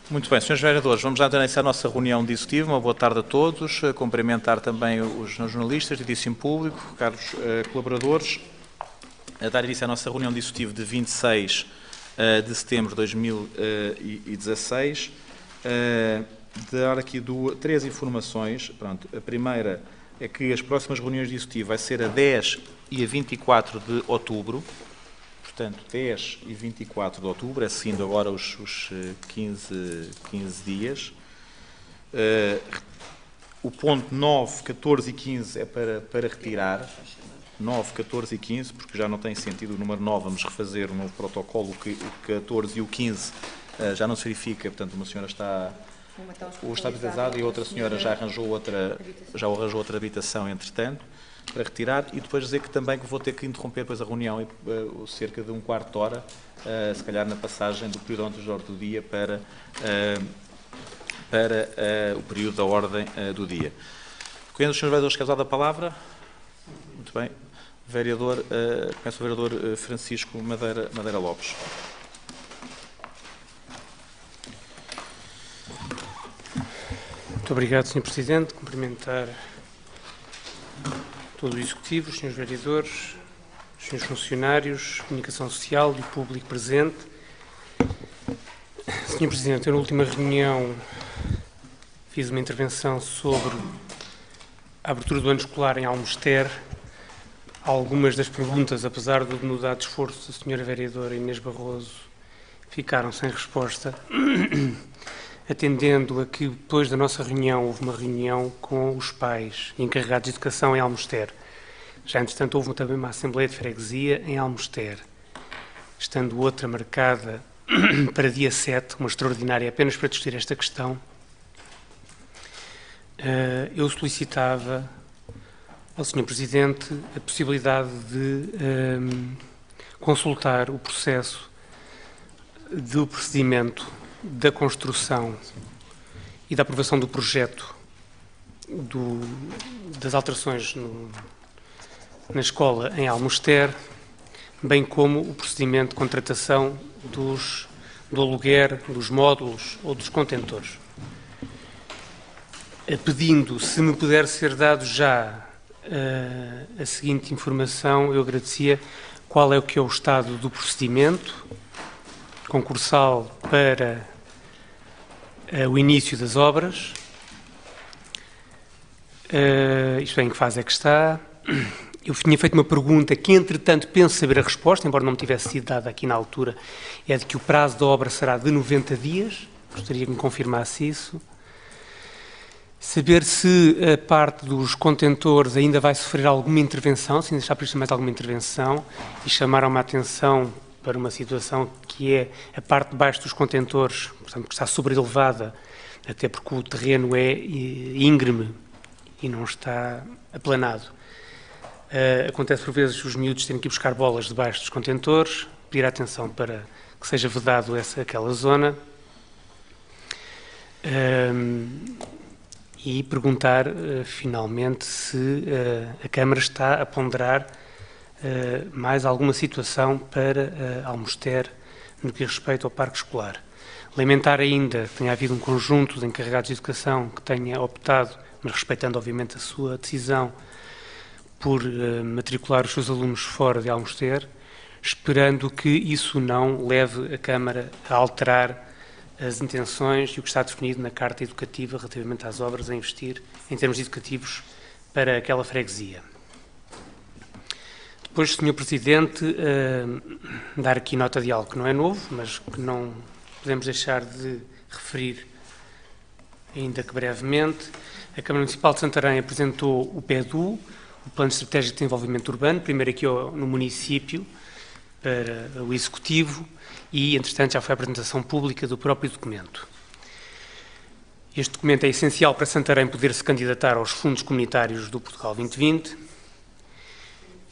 Muito bem, senhores vereadores, vamos já iniciar a nossa reunião de executivo. Uma boa tarde a todos. Cumprimentar também os jornalistas, edifício público, caros colaboradores. A dar início à nossa reunião de executivo de 26 de setembro de 2016. Dar aqui três informações. Pronto, a primeira é que as próximas reuniões de executivo vai ser a 10 e a 24 de outubro. Portanto, 10 e 24 de outubro, é seguindo agora os 15 dias. O ponto 9, 14 e 15 é para retirar. 9, 14 e 15, porque já não tem sentido o número 9, vamos refazer um novo protocolo, o 14 e o 15 já não se verifica, portanto uma senhora está hospitalizada e a outra senhora já arranjou outra habitação entretanto, para retirar, e depois dizer que também vou ter que interromper depois a reunião cerca de um quarto de hora, se calhar na passagem do período antes da ordem do dia para o período da ordem do dia. Conhece os senhores vereadores que usado a palavra? Muito bem. Começa o vereador Francisco Madeira Lopes. Muito obrigado, Sr. Presidente. Cumprimentar todo o Executivo, os senhores vereadores, os senhores funcionários, comunicação social e o público presente. Sr. Presidente, eu na última reunião fiz uma intervenção sobre a abertura do ano escolar em Almoster. Algumas das perguntas, apesar do denodado esforço da Sra. Vereadora Inês Barroso, ficaram sem resposta, atendendo a que depois da nossa reunião houve uma reunião com os pais encarregados de educação em Almoster. Já, entretanto, houve também uma Assembleia de Freguesia em Almoster, estando outra marcada para dia 7, uma extraordinária, apenas para discutir esta questão. Eu solicitava ao Sr. Presidente a possibilidade de consultar o processo do procedimento da construção e da aprovação do projeto das alterações na escola em Almoster, bem como o procedimento de contratação do aluguer dos módulos ou dos contentores. Pedindo, se me puder ser dado já a seguinte informação, eu agradecia qual é o estado do procedimento concursal para o início das obras, isto é, em que fase é que está. Eu tinha feito uma pergunta que, entretanto, penso saber a resposta, embora não me tivesse sido dada aqui na altura, é de que o prazo da obra será de 90 dias, gostaria que me confirmasse isso. Saber se a parte dos contentores ainda vai sofrer alguma intervenção, se ainda está prevista mais alguma intervenção, e chamaram-me a atenção para uma situação que é a parte de baixo dos contentores, portanto, que está sobrelevada, até porque o terreno é íngreme e não está aplanado. Acontece por vezes os miúdos terem que ir buscar bolas debaixo dos contentores, pedir atenção para que seja vedado aquela zona. E perguntar, finalmente, se a Câmara está a ponderar mais alguma situação para Almoster no que respeita ao parque escolar. Lamentar ainda que tenha havido um conjunto de encarregados de educação que tenha optado, mas respeitando obviamente a sua decisão, por matricular os seus alunos fora de Almoster, esperando que isso não leve a Câmara a alterar as intenções e o que está definido na Carta Educativa relativamente às obras a investir em termos educativos para aquela freguesia. Depois, Sr. Presidente, dar aqui nota de algo que não é novo, mas que não podemos deixar de referir, ainda que brevemente. A Câmara Municipal de Santarém apresentou o PEDU, o Plano Estratégico de Desenvolvimento Urbano, primeiro aqui no município, para o Executivo, e, entretanto, já foi a apresentação pública do próprio documento. Este documento é essencial para Santarém poder se candidatar aos fundos comunitários do Portugal 2020.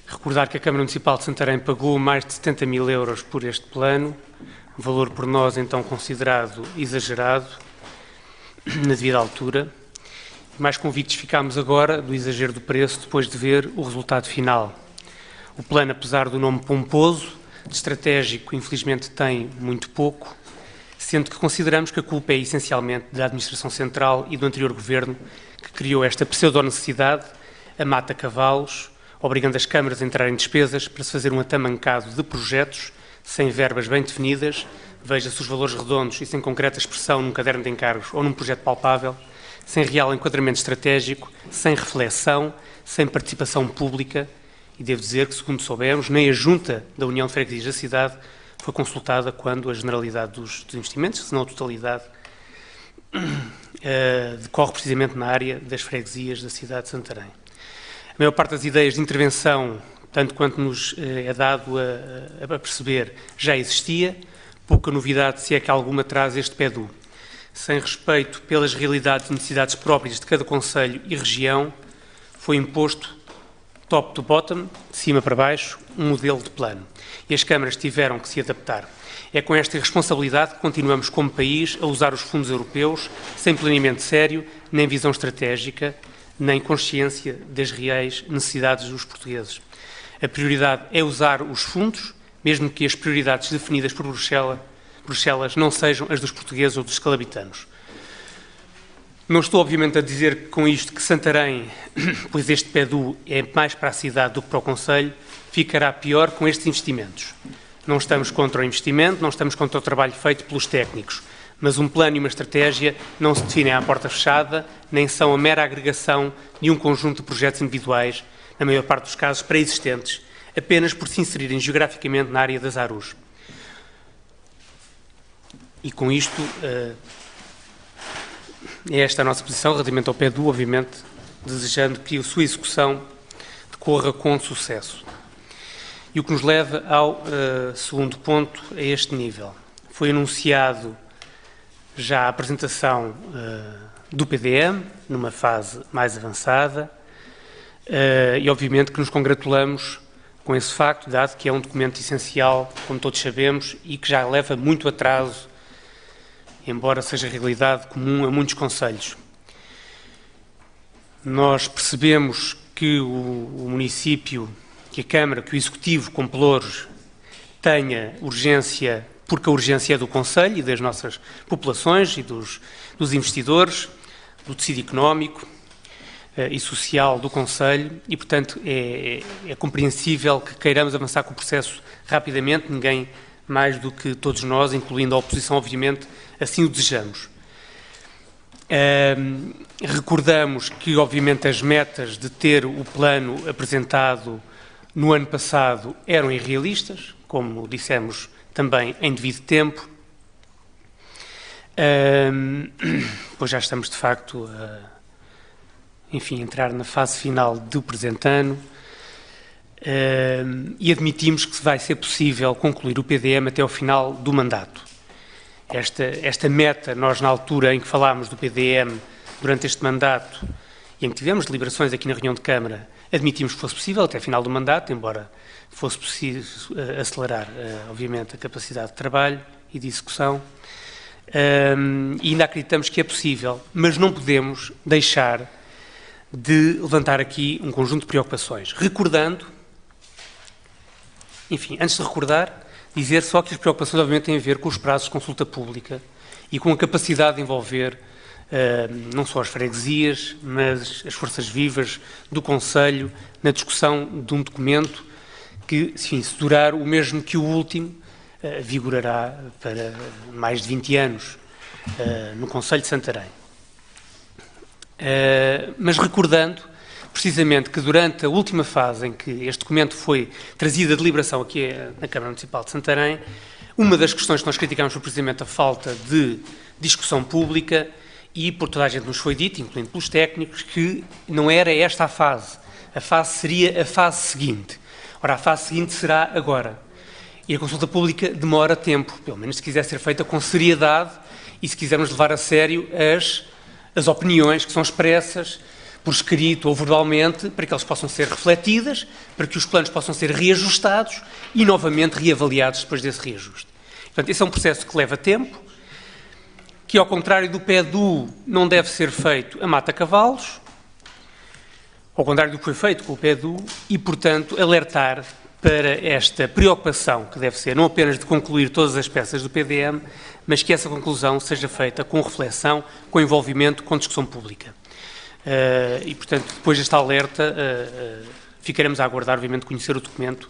Recordar que a Câmara Municipal de Santarém pagou mais de 70 mil euros por este plano, valor por nós então considerado exagerado, na devida altura. Mais convictos ficámos agora do exagero do preço depois de ver o resultado final. O plano, apesar do nome pomposo, de estratégico, infelizmente tem muito pouco, sendo que consideramos que a culpa é essencialmente da Administração Central e do anterior Governo, que criou esta pseudo-necessidade, a mata-cavalos, obrigando as câmaras a entrar em despesas para se fazer um atamancado de projetos sem verbas bem definidas, veja-se os valores redondos e sem concreta expressão num caderno de encargos ou num projeto palpável, sem real enquadramento estratégico, sem reflexão, sem participação pública, e devo dizer que, segundo soubemos, nem a Junta da União de Freguesias da cidade foi consultada quando a generalidade dos investimentos, se não a totalidade, decorre precisamente na área das freguesias da cidade de Santarém. A maior parte das ideias de intervenção, tanto quanto nos é dado a perceber, já existia, pouca novidade, se é que alguma, traz este PEDU. Sem respeito pelas realidades e necessidades próprias de cada concelho e região, foi imposto, top to bottom, de cima para baixo, um modelo de plano. E as câmaras tiveram que se adaptar. É com esta responsabilidade que continuamos como país a usar os fundos europeus sem planeamento sério, nem visão estratégica, nem consciência das reais necessidades dos portugueses. A prioridade é usar os fundos, mesmo que as prioridades definidas por Bruxelas não sejam as dos portugueses ou dos escalabitanos. Não estou, obviamente, a dizer com isto que Santarém, pois este PEDU é mais para a cidade do que para o concelho, ficará pior com estes investimentos. Não estamos contra o investimento, não estamos contra o trabalho feito pelos técnicos, mas um plano e uma estratégia não se definem à porta fechada, nem são a mera agregação de um conjunto de projetos individuais, na maior parte dos casos pré-existentes, apenas por se inserirem geograficamente na área das ARUs. E com isto, é esta a nossa posição relativamente ao PEDU, obviamente, desejando que a sua execução decorra com sucesso. E o que nos leva ao segundo ponto, a este nível. Foi anunciado já a apresentação do PDM, numa fase mais avançada, e obviamente que nos congratulamos com esse facto, dado que é um documento essencial, como todos sabemos, e que já leva muito atraso, embora seja realidade comum a muitos concelhos. Nós percebemos que o município, que a Câmara, que o Executivo, com pelouros, tenha urgência, porque a urgência é do concelho e das nossas populações e dos investidores, do tecido económico e social do concelho e, portanto, é compreensível que queiramos avançar com o processo rapidamente, ninguém mais do que todos nós, incluindo a oposição, obviamente, assim o desejamos. Recordamos que, obviamente, as metas de ter o plano apresentado no ano passado eram irrealistas, como dissemos também em devido tempo, pois já estamos, de facto, a entrar na fase final do presente ano, e admitimos que vai ser possível concluir o PDM até ao final do mandato. Esta meta, nós na altura em que falámos do PDM durante este mandato e em que tivemos deliberações aqui na reunião de Câmara, admitimos que fosse possível até ao final do mandato, embora fosse possível acelerar, obviamente, a capacidade de trabalho e de execução, e ainda acreditamos que é possível, mas não podemos deixar de levantar aqui um conjunto de preocupações, recordando, antes de recordar, dizer só que as preocupações obviamente têm a ver com os prazos de consulta pública e com a capacidade de envolver não só as freguesias, mas as forças vivas do concelho na discussão de um documento que, se durar o mesmo que o último, vigorará para mais de 20 anos no concelho de Santarém. Mas recordando precisamente que durante a última fase em que este documento foi trazido à deliberação aqui na Câmara Municipal de Santarém, uma das questões que nós criticámos foi precisamente a falta de discussão pública e por toda a gente nos foi dito, incluindo pelos técnicos, que não era esta a fase seria a fase seguinte. Ora, a fase seguinte será agora. E a consulta pública demora tempo, pelo menos se quiser ser feita com seriedade e se quisermos levar a sério as opiniões que são expressas por escrito ou verbalmente, para que elas possam ser refletidas, para que os planos possam ser reajustados e novamente reavaliados depois desse reajuste. Portanto, esse é um processo que leva tempo, que, ao contrário do PEDU, não deve ser feito a mata-cavalos, ao contrário do que foi feito com o PEDU, e, portanto, alertar para esta preocupação, que deve ser não apenas de concluir todas as peças do PDM, mas que essa conclusão seja feita com reflexão, com envolvimento, com discussão pública. E, portanto, depois desta alerta, ficaremos a aguardar, obviamente, conhecer o documento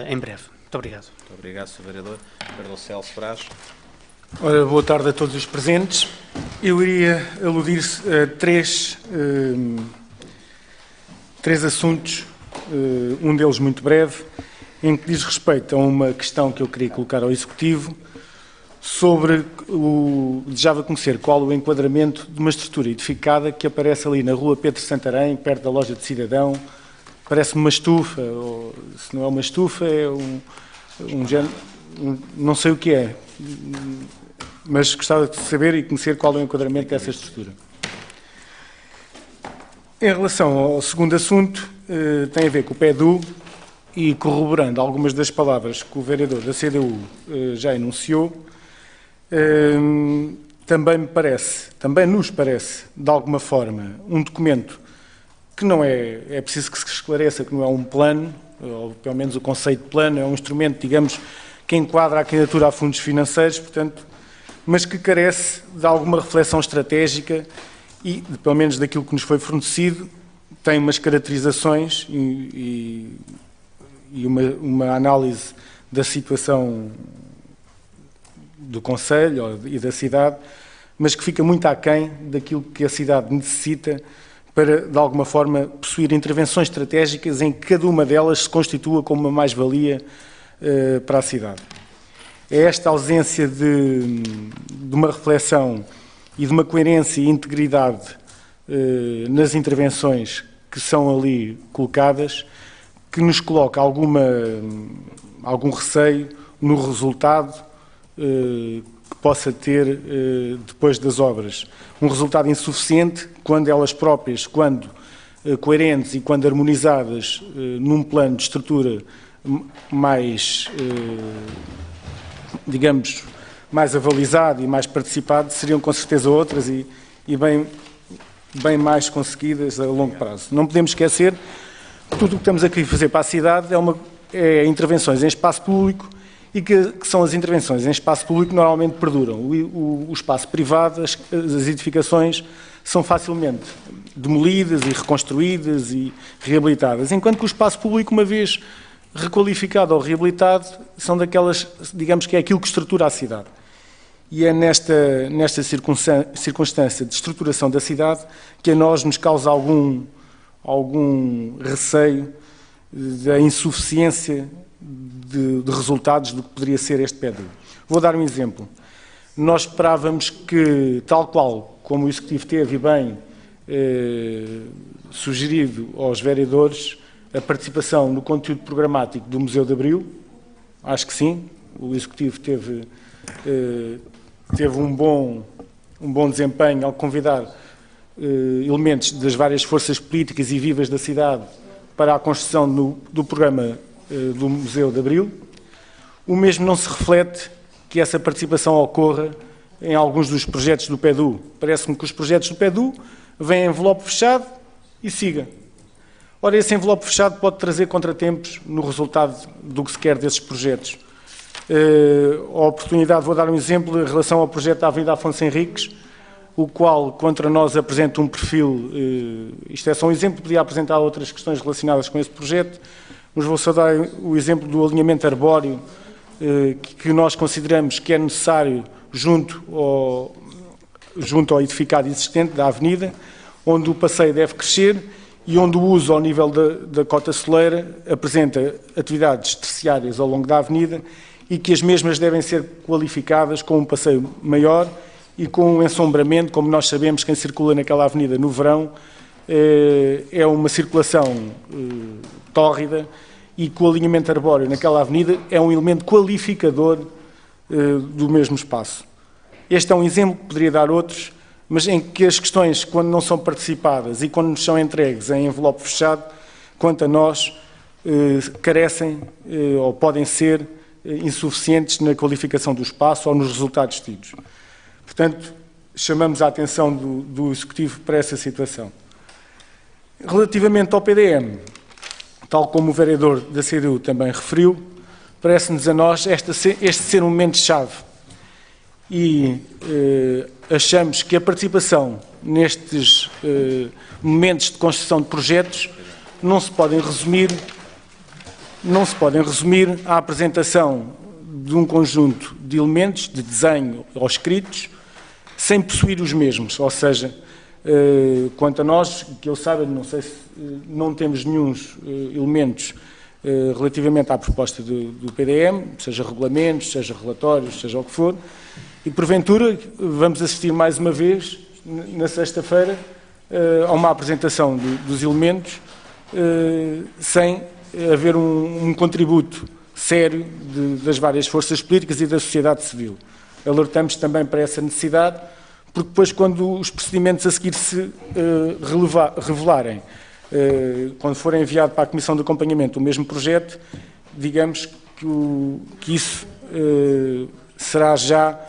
em breve. Muito obrigado. Muito obrigado, Sr. Vereador. Vereador Celso Braz. Ora, boa tarde a todos os presentes. Eu iria aludir a três assuntos, um deles muito breve, em que diz respeito a uma questão que eu queria colocar ao Executivo sobre desejava conhecer qual o enquadramento de uma estrutura edificada que aparece ali na rua Pedro Santarém, perto da loja de Cidadão. Parece-me uma estufa, ou se não é uma estufa, é não sei o que é, mas gostava de saber e conhecer qual é o enquadramento dessa estrutura. Em relação ao segundo assunto, tem a ver com o PEDU e corroborando algumas das palavras que o vereador da CDU já enunciou, também nos parece, de alguma forma, um documento que não é preciso que se esclareça que não é um plano, ou pelo menos o conceito de plano, é um instrumento, digamos, que enquadra a candidatura a fundos financeiros, portanto, mas que carece de alguma reflexão estratégica e, pelo menos daquilo que nos foi fornecido, tem umas caracterizações e uma análise da situação do Conselho e da cidade, mas que fica muito aquém daquilo que a cidade necessita para, de alguma forma, possuir intervenções estratégicas em que cada uma delas se constitua como uma mais-valia para a cidade. É esta ausência de uma reflexão e de uma coerência e integridade nas intervenções que são ali colocadas que nos coloca algum receio no resultado que possa ter depois das obras. Um resultado insuficiente quando elas próprias, quando coerentes e quando harmonizadas num plano de estrutura mais, digamos, mais avalizado e mais participado, seriam com certeza outras e bem mais conseguidas a longo prazo. Não podemos esquecer que tudo o que estamos aqui a fazer para a cidade é intervenções em espaço público e que são as intervenções em espaço público que normalmente perduram. O espaço privado, as edificações são facilmente demolidas e reconstruídas e reabilitadas, enquanto que o espaço público, uma vez requalificado ou reabilitado, são daquelas, digamos que é aquilo que estrutura a cidade. E é nesta circunstância de estruturação da cidade que a nós nos causa algum receio da insuficiência de resultados do que poderia ser este PEDU. Vou dar um exemplo. Nós esperávamos que, tal qual como o Executivo teve bem sugerido aos vereadores, a participação no conteúdo programático do Museu de Abril, acho que sim, o Executivo teve um bom desempenho ao convidar elementos das várias forças políticas e vivas da cidade para a construção do programa do Museu de Abril. O mesmo não se reflete que essa participação ocorra em alguns dos projetos do PEDU. Parece-me que os projetos do PEDU vêm em envelope fechado e siga. Ora, esse envelope fechado pode trazer contratempos no resultado do que se quer desses projetos. A oportunidade, vou dar um exemplo em relação ao projeto da Avenida Afonso Henriques, o qual contra nós apresenta um perfil, isto é só um exemplo, podia apresentar outras questões relacionadas com esse projeto, mas vou só dar o exemplo do alinhamento arbóreo, que nós consideramos que é necessário junto ao edificado existente da avenida, onde o passeio deve crescer e onde o uso ao nível da cota soleira apresenta atividades terciárias ao longo da avenida e que as mesmas devem ser qualificadas com um passeio maior e com um ensombramento, como nós sabemos, quem circula naquela avenida no verão é uma circulação tórrida e que o alinhamento arbóreo naquela avenida é um elemento qualificador do mesmo espaço. Este é um exemplo, poderia dar outros, mas em que as questões, quando não são participadas e quando nos são entregues em envelope fechado, quanto a nós, carecem ou podem ser insuficientes na qualificação do espaço ou nos resultados tidos. Portanto, chamamos a atenção do Executivo para essa situação. Relativamente ao PDM, tal como o vereador da CDU também referiu, parece-nos a nós este ser um momento-chave. E achamos que a participação nestes momentos de construção de projetos não se podem resumir à apresentação de um conjunto de elementos, de desenho ou escritos, sem possuir os mesmos. Ou seja, quanto a nós, que eu saiba, não sei se não temos nenhum elementos relativamente à proposta do PDM, seja regulamentos, seja relatórios, seja o que for, e porventura vamos assistir mais uma vez, na sexta-feira, a uma apresentação dos elementos sem haver um contributo sério das várias forças políticas e da sociedade civil. Alertamos também para essa necessidade, porque depois, quando os procedimentos a seguir se revelarem, quando for enviado para a Comissão de Acompanhamento o mesmo projeto, digamos que isso será já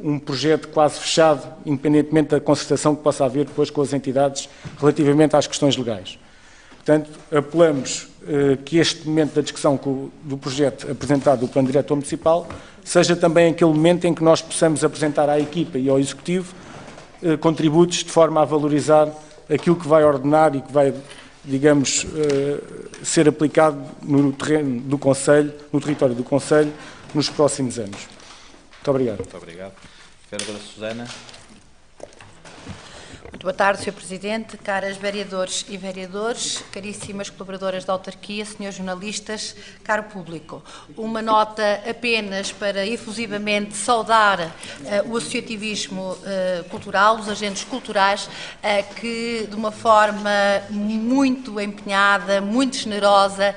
um projeto quase fechado, independentemente da concertação que possa haver depois com as entidades relativamente às questões legais. Portanto, apelamos que este momento da discussão do projeto apresentado do Plano Diretor Municipal seja também aquele momento em que nós possamos apresentar à equipa e ao Executivo contributos de forma a valorizar aquilo que vai ordenar e que vai, digamos, ser aplicado no terreno do Conselho, no território do Conselho, nos próximos anos. Muito obrigado. Muito obrigado. Vereadora Susana. Muito boa tarde, Sr. Presidente, caras vereadores e vereadores, caríssimas colaboradoras da autarquia, senhores jornalistas, caro público. Uma nota apenas para efusivamente saudar o associativismo cultural, os agentes culturais, que de uma forma muito empenhada, muito generosa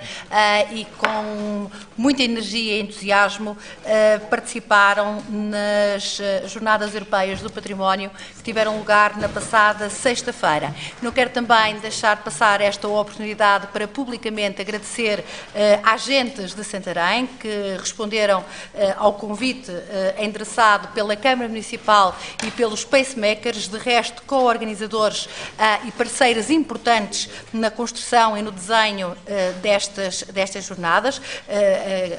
e com muita energia e entusiasmo participaram nas Jornadas Europeias do Património que tiveram lugar na passada sexta-feira. Não quero também deixar passar esta oportunidade para publicamente agradecer agentes de Santarém que responderam ao convite endereçado pela Câmara Municipal e pelos pacemakers, de resto co-organizadores e parceiros importantes na construção e no desenho destas jornadas,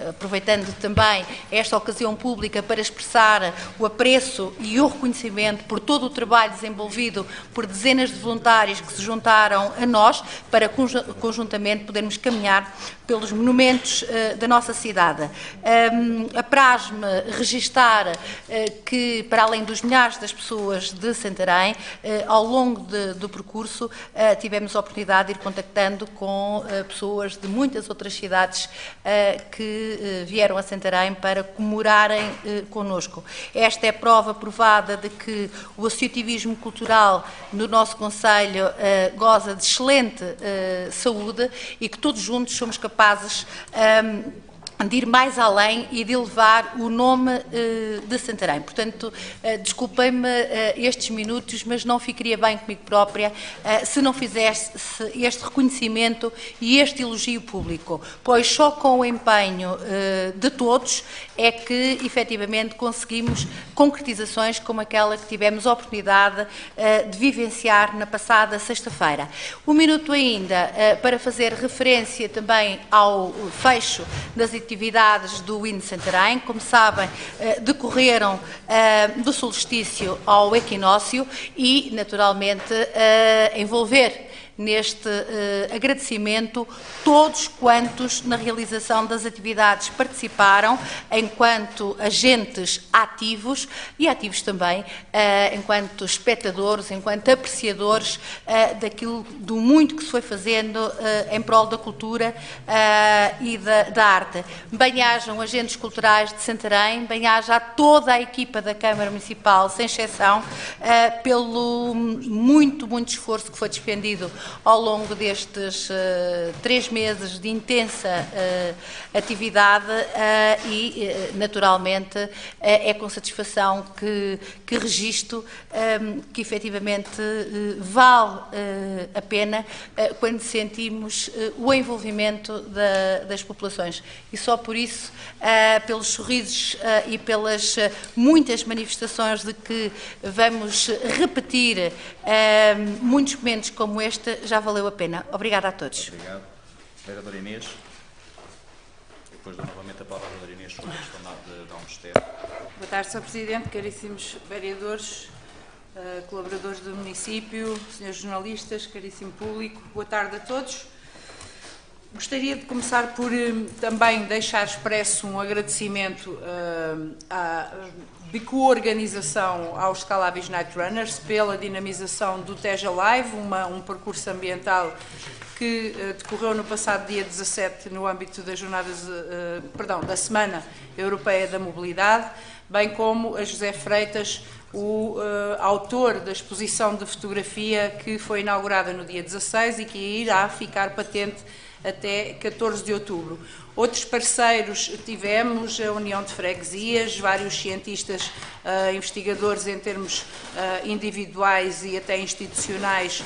aproveitando também esta ocasião pública para expressar o apreço e o reconhecimento por todo o trabalho desenvolvido por dezenas de voluntários que se juntaram a nós para conjuntamente podermos caminhar pelos monumentos da nossa cidade. Apraz-me registar que, para além dos milhares das pessoas de Santarém, ao longo do percurso tivemos a oportunidade de ir contactando com pessoas de muitas outras cidades que vieram a Santarém para comemorarem connosco. Esta é prova provada de que o associativismo cultural no nosso Conselho goza de excelente saúde e que todos juntos somos capazes de ir mais além e de elevar o nome de Santarém. Portanto, desculpem-me estes minutos, mas não ficaria bem comigo própria se não fizesse este reconhecimento e este elogio público, pois só com o empenho de todos é que, efetivamente, conseguimos concretizações como aquela que tivemos a oportunidade de vivenciar na passada sexta-feira. Um minuto ainda para fazer referência também ao fecho das atividades do IN Santarém. Como sabem, decorreram do solstício ao equinócio e, naturalmente, envolver neste agradecimento todos quantos na realização das atividades participaram enquanto agentes ativos e ativos também enquanto espectadores, enquanto apreciadores daquilo do muito que se foi fazendo em prol da cultura e da arte. Bem-ajam agentes culturais de Santarém, bem-aja a toda a equipa da Câmara Municipal, sem exceção, pelo muito esforço que foi despendido ao longo destes 3 meses de intensa atividade e, naturalmente, é com satisfação que registro que, efetivamente, vale a pena quando sentimos o envolvimento das populações. E só por isso, pelos sorrisos e pelas muitas manifestações de que vamos repetir muitos momentos como este, já valeu a pena. Obrigada a todos. Obrigado. Vereadora Inês. Depois dou novamente a palavra à vereadora Inês sobre a questão de Almestere. Boa tarde, Sr. Presidente, caríssimos vereadores, colaboradores do município, senhores jornalistas, caríssimo público, boa tarde a todos. Gostaria de começar por também deixar expresso um agradecimento de coorganização aos Scalabis Night Runners pela dinamização do Teja Live, um percurso ambiental que decorreu no passado dia 17 no âmbito das jornadas, da Semana Europeia da Mobilidade, bem como a José Freitas, o autor da exposição de fotografia que foi inaugurada no dia 16 e que irá ficar patente até 14 de outubro. Outros parceiros tivemos, a União de Freguesias, vários cientistas, investigadores em termos individuais e até institucionais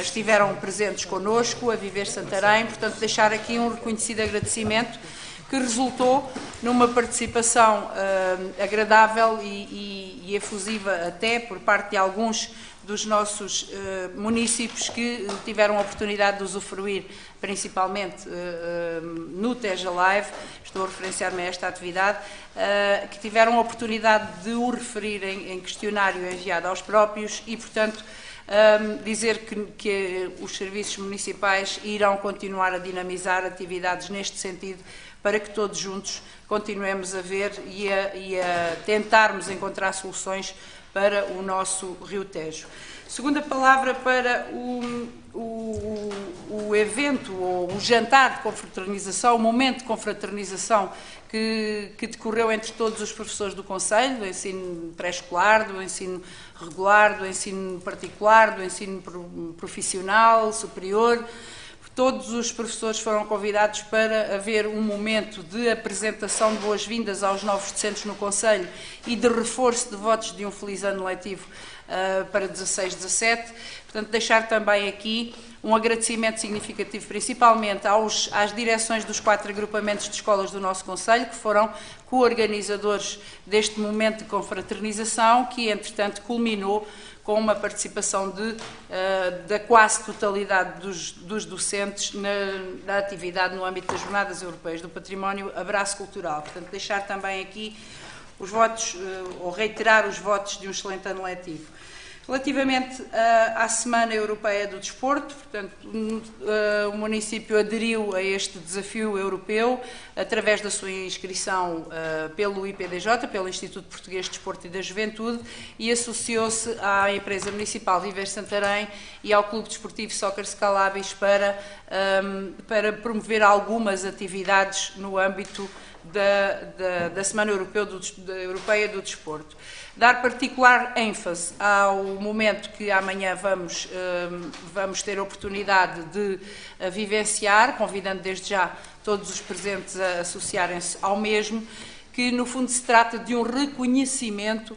estiveram presentes connosco, a Viver Santarém, portanto deixar aqui um reconhecido agradecimento que resultou numa participação agradável e efusiva até por parte de alguns dos nossos municípios que tiveram a oportunidade de usufruir, principalmente no Teja Live, estou a referenciar-me a esta atividade, que tiveram a oportunidade de o referir em questionário enviado aos próprios e, portanto, dizer que os serviços municipais irão continuar a dinamizar atividades neste sentido para que todos juntos continuemos a ver e a tentarmos encontrar soluções para o nosso Rio Tejo. Segunda palavra para o evento, ou o jantar de confraternização, o momento de confraternização que decorreu entre todos os professores do Conselho, do ensino pré-escolar, do ensino regular, do ensino particular, do ensino profissional, superior. Todos os professores foram convidados para haver um momento de apresentação de boas-vindas aos novos docentes no Conselho e de reforço de votos de um feliz ano letivo para 16-17. Portanto, deixar também aqui um agradecimento significativo, principalmente às direções dos 4 agrupamentos de escolas do nosso Conselho, que foram co-organizadores deste momento de confraternização, que, entretanto, culminou com uma participação da quase totalidade dos docentes na atividade no âmbito das Jornadas Europeias do Património Abraço Cultural. Portanto, deixar também aqui os votos, ou reiterar os votos de um excelente ano letivo. Relativamente à Semana Europeia do Desporto, portanto, o município aderiu a este desafio europeu através da sua inscrição pelo IPDJ, pelo Instituto Português de Desporto e da Juventude, e associou-se à empresa municipal Viver Santarém e ao Clube Desportivo Soccer Scalabis para promover algumas atividades no âmbito da Semana Europeia do Desporto. Dar particular ênfase ao momento que amanhã vamos ter a oportunidade de vivenciar, convidando desde já todos os presentes a associarem-se ao mesmo, que no fundo se trata de um reconhecimento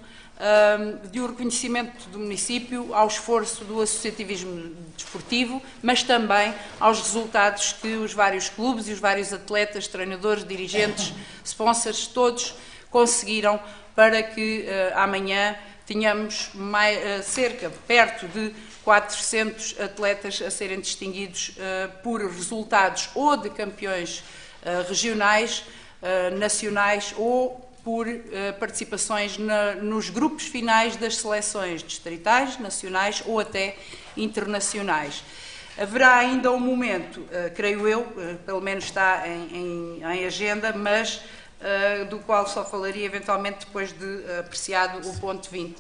do município ao esforço do associativismo desportivo, mas também aos resultados que os vários clubes e os vários atletas, treinadores, dirigentes, sponsors, todos conseguiram para que amanhã tenhamos perto de 400 atletas a serem distinguidos por resultados ou de campeões regionais, nacionais ou por participações nos grupos finais das seleções distritais, nacionais ou até internacionais. Haverá ainda um momento, creio eu, pelo menos está em agenda, mas do qual só falaria eventualmente depois de apreciado o ponto 20.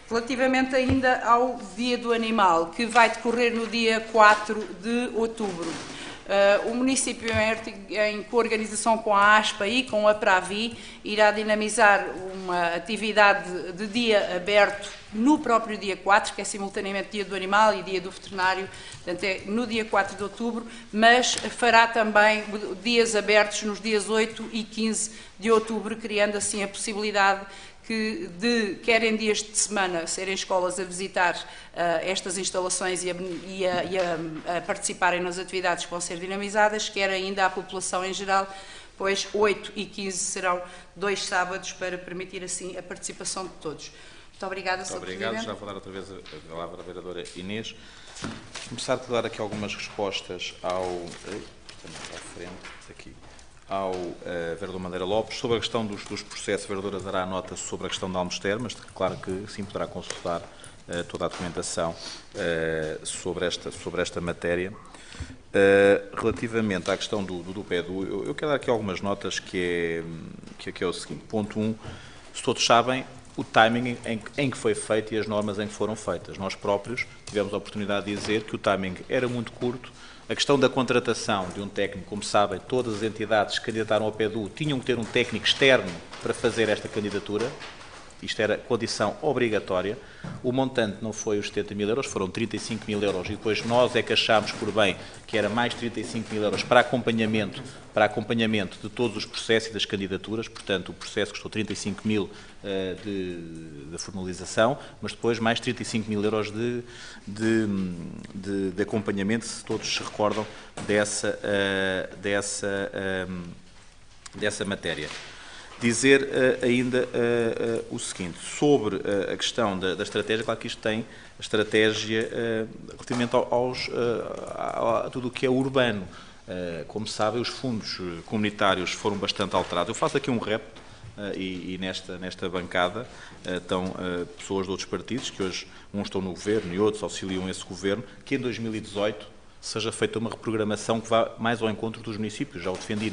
Relativamente ainda ao Dia do Animal, que vai decorrer no dia 4 de outubro. O município, em coorganização com a ASPA e com a Pravi, irá dinamizar uma atividade de dia aberto no próprio dia 4, que é simultaneamente Dia do Animal e Dia do Veterinário, portanto é no dia 4 de outubro, mas fará também dias abertos nos dias 8 e 15 de outubro, criando assim a possibilidade quer em dias de semana, serem escolas a visitar estas instalações e a participarem nas atividades que vão ser dinamizadas, quer ainda a população em geral, pois 8 e 15 serão 2 sábados para permitir assim a participação de todos. Muito obrigada, Sr. Presidente. Obrigado. Já vou dar outra vez a palavra à vereadora Inês. Começar por dar aqui algumas respostas à frente, aqui, ao vereador Madeira Lopes. Sobre a questão dos processos, a vereadora dará nota sobre a questão de Almoster, mas claro que sim poderá consultar toda a documentação sobre esta matéria. Relativamente à questão do PEDU, eu quero dar aqui algumas notas que é o seguinte. Ponto 1, se todos sabem, o timing em que foi feito e as normas em que foram feitas. Nós próprios tivemos a oportunidade de dizer que o timing era muito curto. A questão da contratação de um técnico, como sabem, todas as entidades que candidataram ao PEDU tinham que ter um técnico externo para fazer esta candidatura. Isto era condição obrigatória. O montante não foi os 70 mil euros, foram 35 mil euros. E depois nós é que achámos por bem que era mais 35 mil euros para acompanhamento de todos os processos e das candidaturas. Portanto, o processo custou 35 mil de formalização, mas depois mais 35 mil euros de acompanhamento, se todos se recordam dessa matéria. Dizer ainda o seguinte, sobre a questão da estratégia, claro que isto tem a estratégia relativamente a tudo o que é urbano. Como sabem, os fundos comunitários foram bastante alterados. Eu faço aqui um repto e nesta bancada estão pessoas de outros partidos, que hoje uns estão no governo e outros auxiliam esse governo, que em 2018 seja feita uma reprogramação que vá mais ao encontro dos municípios. Já o defendi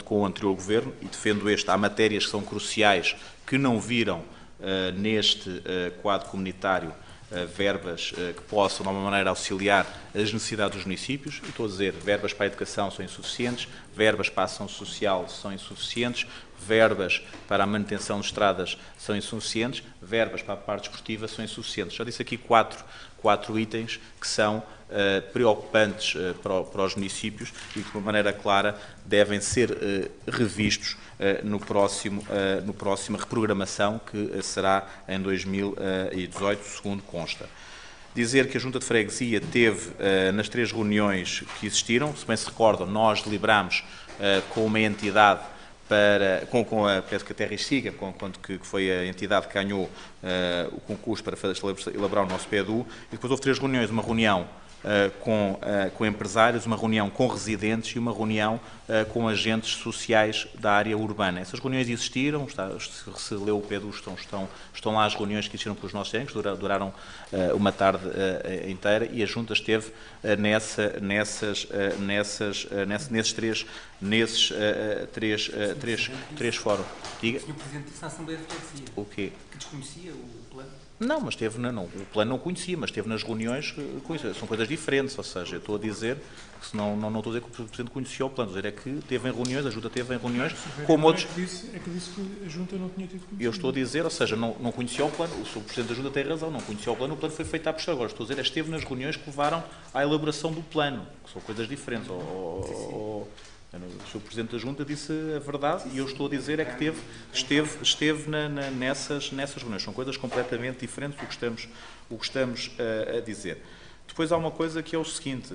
com o anterior governo e defendo este. Há matérias que são cruciais que não viram neste quadro comunitário verbas que possam, de alguma maneira, auxiliar as necessidades dos municípios. E estou a dizer, verbas para a educação são insuficientes, verbas para a ação social são insuficientes, verbas para a manutenção de estradas são insuficientes, verbas para a parte esportiva são insuficientes. Já disse aqui quatro itens que são preocupantes para os municípios e que, de uma maneira clara, devem ser revistos no próxima reprogramação, que será em 2018, segundo consta. Dizer que a Junta de Freguesia teve, nas 3 reuniões que existiram, se bem se recordam, nós deliberámos com uma entidade penso que a Terra e Siga, que foi a entidade que ganhou o concurso para elaborar o nosso PEDU, e depois houve 3 reuniões, uma reunião com empresários, uma reunião com residentes e uma reunião com agentes sociais da área urbana. Essas reuniões existiram, se leu o PEDU, estão lá as reuniões que existiram com os nossos técnicos, duraram uma tarde inteira, e a Junta esteve nesses três fóruns. Diga. O Sr. Presidente disse na Assembleia de Freguesia. O quê? Que desconhecia o plano. Não, mas esteve, o plano não conhecia, mas esteve nas reuniões, são coisas diferentes, ou seja, eu estou a dizer, que não estou a dizer que o Presidente conhecia o plano, estou a dizer é que teve em reuniões, a Junta teve em reuniões, como outros... É que disse que a Junta não tinha tido conhecimento. Eu estou a dizer, ou seja, não conhecia o plano, o Sr. Presidente da Junta tem razão, não conhecia o plano foi feito à posterior. Agora estou a dizer, esteve nas reuniões que levaram à elaboração do plano, que são coisas diferentes. O Sr. Presidente da Junta disse a verdade e eu estou a dizer é que esteve nessas reuniões. São coisas completamente diferentes do que estamos a dizer. Depois há uma coisa que é o seguinte,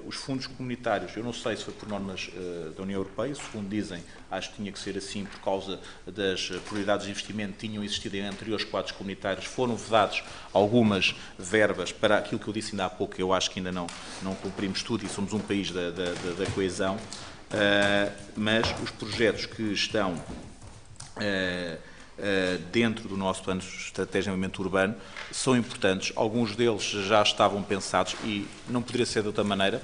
os fundos comunitários, eu não sei se foi por normas da União Europeia, segundo dizem, acho que tinha que ser assim por causa das prioridades de investimento que tinham existido em anteriores quadros comunitários, foram vedados algumas verbas para aquilo que eu disse ainda há pouco, eu acho que ainda não cumprimos tudo e somos um país da coesão, mas os projetos que estão dentro do nosso plano de estratégia de desenvolvimento urbano são importantes, alguns deles já estavam pensados e não poderia ser de outra maneira,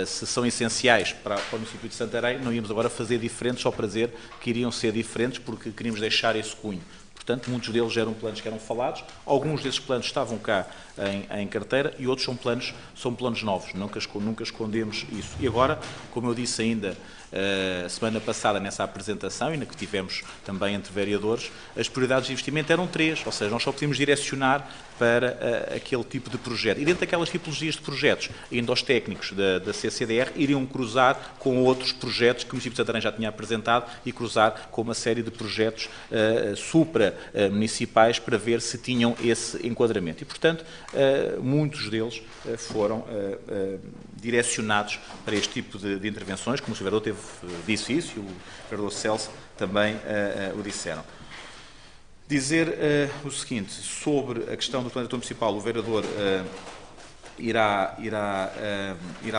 se são essenciais para o município de Santarém, não íamos agora fazer diferentes só para dizer que iriam ser diferentes porque queríamos deixar esse cunho. Portanto, muitos deles eram planos que eram falados, alguns desses planos estavam cá em carteira e outros são planos novos, nunca escondemos isso. E agora, como eu disse ainda semana passada nessa apresentação e na que tivemos também entre vereadores, as prioridades de investimento eram 3, ou seja, nós só podíamos direcionar para aquele tipo de projeto. E dentro daquelas tipologias de projetos, ainda os técnicos da CCDR iriam cruzar com outros projetos que o município de Santarém já tinha apresentado e cruzar com uma série de projetos supra-municipais para ver se tinham esse enquadramento. E, portanto, muitos deles foram direcionados para este tipo de intervenções, como o Sr. Vereador disse isso e o Vereador Celso também o disseram. Dizer o seguinte, sobre a questão do planeamento municipal, o Vereador irá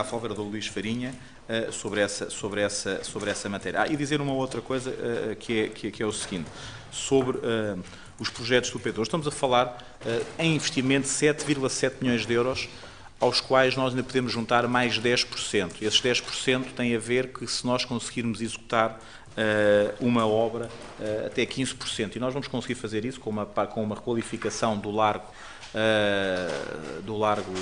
falar o vereador Luís Farinha sobre essa matéria. E dizer uma outra coisa que é o seguinte, sobre os projetos do P2. Estamos a falar em investimento de 7,7 milhões de euros, aos quais nós ainda podemos juntar mais 10%. Esses 10% têm a ver que se nós conseguirmos executar uma obra até 15%. E nós vamos conseguir fazer isso com uma requalificação do largo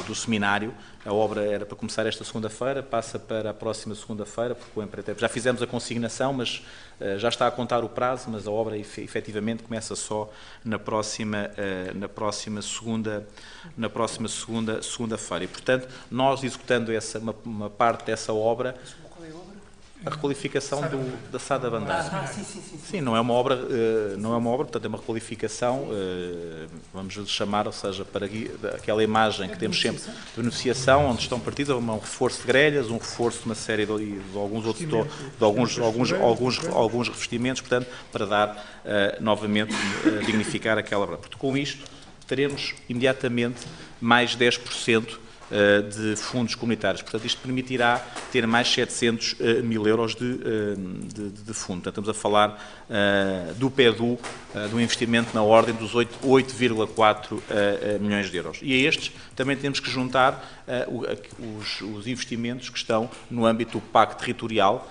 do Seminário. A obra era para começar esta segunda-feira, passa para a próxima segunda-feira, porque o empreiteiro... Já fizemos a consignação, mas já está a contar o prazo, mas a obra efetivamente começa só na próxima segunda-feira. E, portanto, nós executando uma parte dessa obra... A requalificação da Sada Bandeira. Sim, não é uma obra, portanto é uma requalificação, vamos chamar, ou seja, para aquela imagem que temos sempre de beneficiação, onde estão partidas, um reforço de grelhas, um reforço de uma série de alguns revestimentos, portanto, para dar novamente, dignificar aquela obra. Porque com isto teremos imediatamente mais 10% de fundos comunitários. Portanto, isto permitirá ter mais 700 mil euros de fundo. Portanto, estamos a falar do PEDU, do investimento na ordem dos 8,4 milhões de euros. E a estes também temos que juntar os investimentos que estão no âmbito do Pacto Territorial,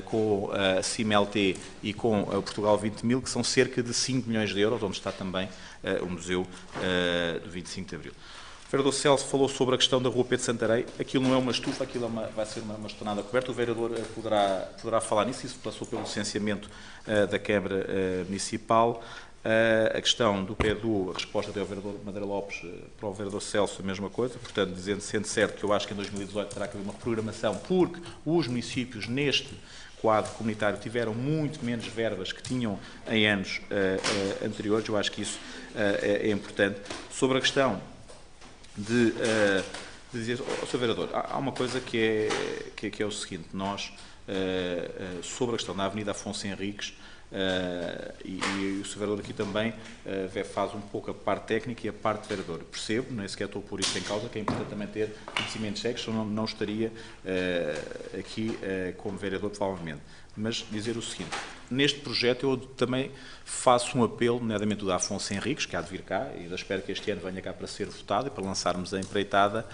com a CIMLT e com o Portugal 20.000, que são cerca de 5 milhões de euros, onde está também o Museu do 25 de Abril. O vereador Celso falou sobre a questão da Rua Pedro Santarém. Aquilo não é uma estufa, aquilo vai ser uma estonada coberta. O vereador poderá falar nisso, isso passou pelo licenciamento da Câmara Municipal. A questão do PEDU, a resposta até ao vereador Madeira Lopes, para o vereador Celso, a mesma coisa. Portanto, sendo certo que eu acho que em 2018 terá que haver uma reprogramação, porque os municípios neste quadro comunitário tiveram muito menos verbas que tinham em anos anteriores. Eu acho que isso é importante. Sobre a questão de dizer, Sr. Vereador, há uma coisa que é o seguinte, nós, sobre a questão da Avenida Afonso Henriques, e o Sr. Vereador aqui também faz um pouco a parte técnica e a parte de vereador. Percebo, nem sequer estou por isso em causa, que é importante também ter conhecimentos técnicos, senão não estaria aqui como vereador, provavelmente. Mas dizer o seguinte, neste projeto eu também faço um apelo, nomeadamente do da Afonso Henriques, que há de vir cá, e eu espero que este ano venha cá para ser votado e para lançarmos a empreitada,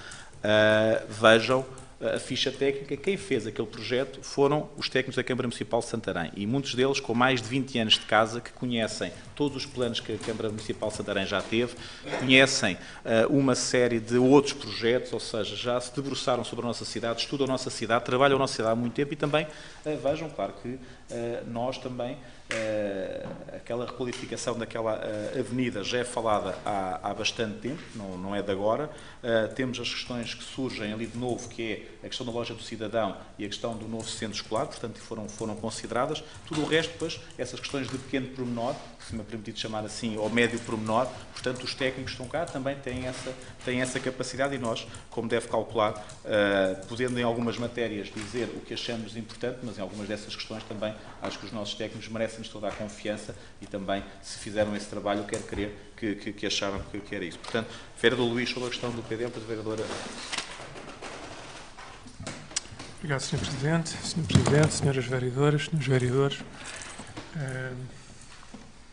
vejam a ficha técnica. Quem fez aquele projeto foram os técnicos da Câmara Municipal de Santarém, e muitos deles com mais de 20 anos de casa, que conhecem todos os planos que a Câmara Municipal de Santarém já teve, conhecem uma série de outros projetos, ou seja, já se debruçaram sobre a nossa cidade, estudam a nossa cidade, trabalham a nossa cidade há muito tempo, e também vejam, claro que nós também, aquela requalificação daquela avenida já é falada há bastante tempo, não é de agora. Temos as questões que surgem ali de novo, que é a questão da loja do cidadão e a questão do novo centro escolar, portanto foram consideradas. Tudo o resto, depois, essas questões de pequeno pormenor, se me é permitido chamar assim, ou médio pormenor, portanto os técnicos que estão cá também têm essa capacidade, e nós, como deve calcular, podendo em algumas matérias dizer o que achamos importante, mas em algumas dessas questões também acho que os nossos técnicos merecem-nos toda a confiança, e também, se fizeram esse trabalho, eu quero crer que acharam que era isso. Portanto, vereador Luís, sobre a questão do PDM, para a vereadora. Obrigado, Sr. Presidente. Sr. Presidente, Sras. Vereadoras, Srs. Vereadores,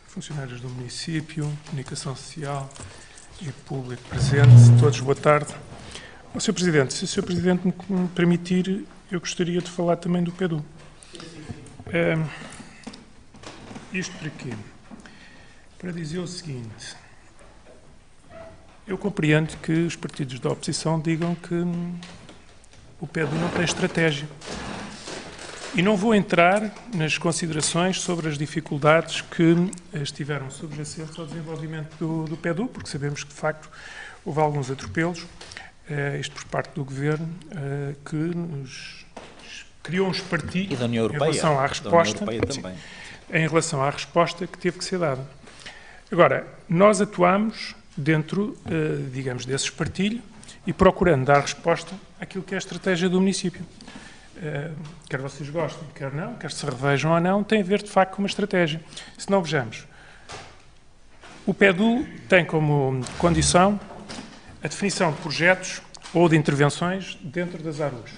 funcionários do município, comunicação social e público presente, todos boa tarde. Sr. Presidente, se o Sr. Presidente me permitir, eu gostaria de falar também do PEDU. Isto para quê? Para dizer o seguinte: eu compreendo que os partidos da oposição digam que o PEDU não tem estratégia. E não vou entrar nas considerações sobre as dificuldades que estiveram subjacentes ao desenvolvimento do PEDU, porque sabemos que, de facto, houve alguns atropelos, isto por parte do Governo, que nos criou um espartilho em relação à resposta, em relação à resposta que teve que ser dada. Agora, nós atuamos dentro, digamos, desse espartilho e procurando dar resposta àquilo que é a estratégia do município. Quer vocês gostem, quer não, quer se revejam ou não, tem a ver, de facto, com uma estratégia. Se não, vejamos. O PEDU tem como condição a definição de projetos ou de intervenções dentro das ARUs.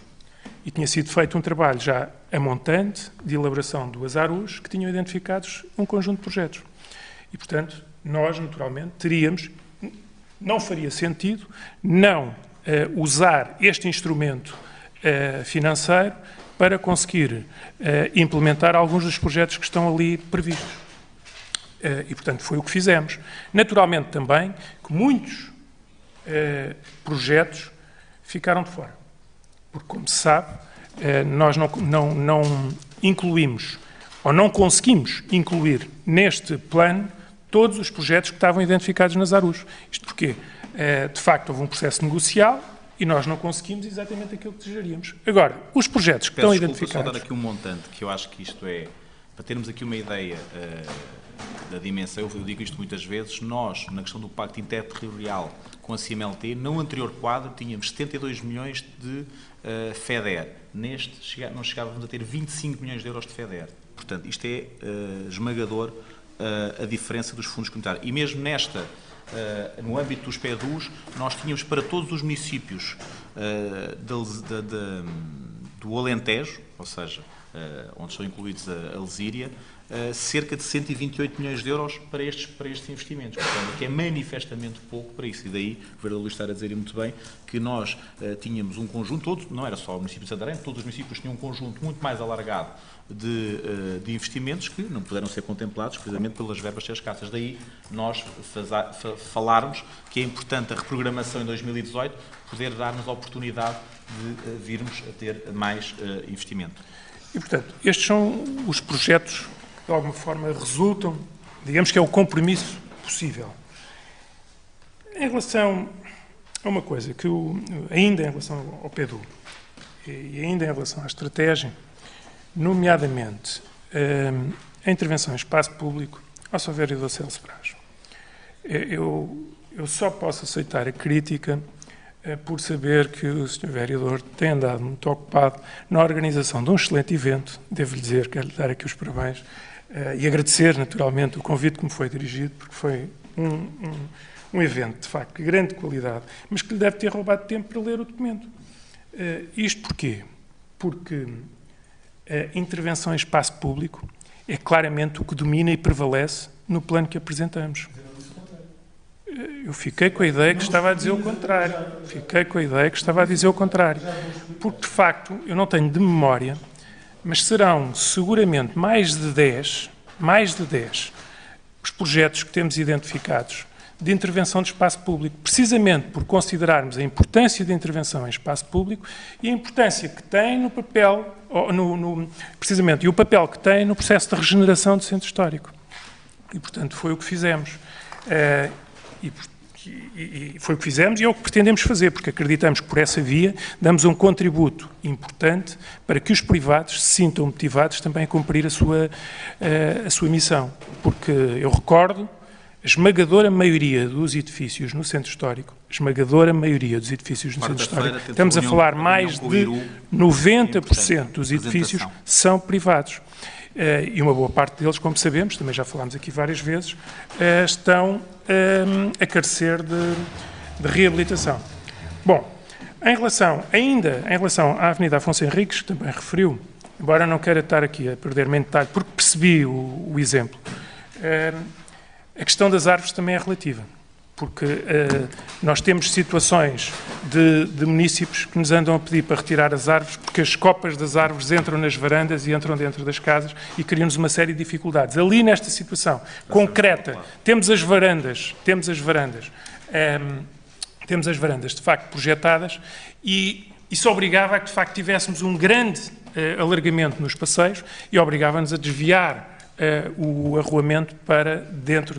E tinha sido feito um trabalho já a montante de elaboração das ARUs que tinham identificados um conjunto de projetos. E, portanto, nós, naturalmente, não faria sentido não usar este instrumento financeiro para conseguir implementar alguns dos projetos que estão ali previstos. E, portanto, foi o que fizemos. Naturalmente, também, que muitos projetos ficaram de fora. Porque, como se sabe, nós não incluímos, ou não conseguimos incluir neste plano todos os projetos que estavam identificados nas ARUs. Isto porque, de facto, houve um processo negocial e nós não conseguimos exatamente aquilo que desejaríamos. Agora, os projetos que estão identificados... Só dar aqui um montante, que eu acho que isto é, para termos aqui uma ideia da dimensão, eu digo isto muitas vezes, nós, na questão do Pacto Interterritorial com a CMLT, no anterior quadro tínhamos 72 milhões de FEDER. Neste, nós chegávamos a ter 25 milhões de euros de FEDER. Portanto, isto é esmagador a diferença dos fundos comunitários. E mesmo no âmbito dos PEDUs, nós tínhamos para todos os municípios do Alentejo, ou seja, onde estão incluídos a Lesíria, cerca de 128 milhões de euros para estes investimentos, portanto, que é manifestamente pouco para isso. E daí, o vereador Luís estar a dizer muito bem que nós tínhamos um conjunto, não era só o município de Santarém, todos os municípios tinham um conjunto muito mais alargado de investimentos que não puderam ser contemplados precisamente pelas verbas ser escassas. Daí nós falarmos que é importante a reprogramação em 2018 poder dar-nos a oportunidade de virmos a ter mais investimento. E, portanto, estes são os projetos que, de alguma forma, resultam, digamos que é o compromisso possível. Em relação a uma coisa, ainda em relação ao PEDU e ainda em relação à estratégia, nomeadamente a intervenção em espaço público, ao Sr. Vereador Celso Braz, eu só posso aceitar a crítica por saber que o Sr. Vereador tem andado muito ocupado na organização de um excelente evento. Devo-lhe dizer, quero-lhe dar aqui os parabéns e agradecer, naturalmente, o convite que me foi dirigido, porque foi um evento, de facto, de grande qualidade, mas que lhe deve ter roubado tempo para ler o documento. Isto porquê? Porque a intervenção em espaço público é claramente o que domina e prevalece no plano que apresentamos. Eu fiquei com a ideia que estava a dizer o contrário. Porque, de facto, eu não tenho de memória, mas serão seguramente mais de 10 os projetos que temos identificados de intervenção de espaço público, precisamente por considerarmos a importância da intervenção em espaço público e a importância que tem no papel, precisamente, e o papel que tem no processo de regeneração do centro histórico. E, portanto, foi o que fizemos. E foi o que fizemos e é o que pretendemos fazer, porque acreditamos que por essa via damos um contributo importante para que os privados se sintam motivados também a cumprir a sua missão. Porque eu recordo, a esmagadora maioria dos edifícios no centro histórico, estamos a falar mais de 90% dos edifícios são privados. E uma boa parte deles, como sabemos, também já falámos aqui várias vezes, estão a carecer de reabilitação. Bom, ainda em relação à Avenida Afonso Henriques, que também referiu, embora não queira estar aqui a perder-me em detalhe, porque percebi o exemplo, a questão das árvores também é relativa. Porque nós temos situações de munícipes que nos andam a pedir para retirar as árvores, porque as copas das árvores entram nas varandas e entram dentro das casas e criam-nos uma série de dificuldades. Ali, nesta situação concreta, temos as varandas de facto projetadas e isso obrigava a que de facto tivéssemos um grande alargamento nos passeios e obrigava-nos a desviar o arruamento para dentro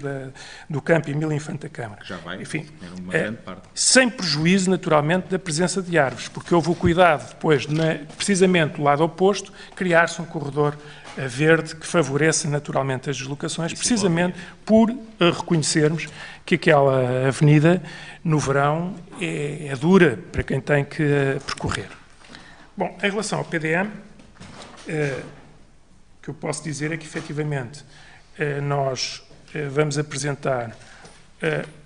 do campo Emílio Infante da Câmara. Já vai, enfim, era uma grande parte. Sem prejuízo, naturalmente, da presença de árvores, porque houve o cuidado depois, precisamente do lado oposto, criar-se um corredor verde que favoreça naturalmente as deslocações, precisamente por reconhecermos que aquela avenida, no verão, é dura para quem tem que percorrer. Bom, em relação ao PDM, o que eu posso dizer é que, efetivamente, nós vamos apresentar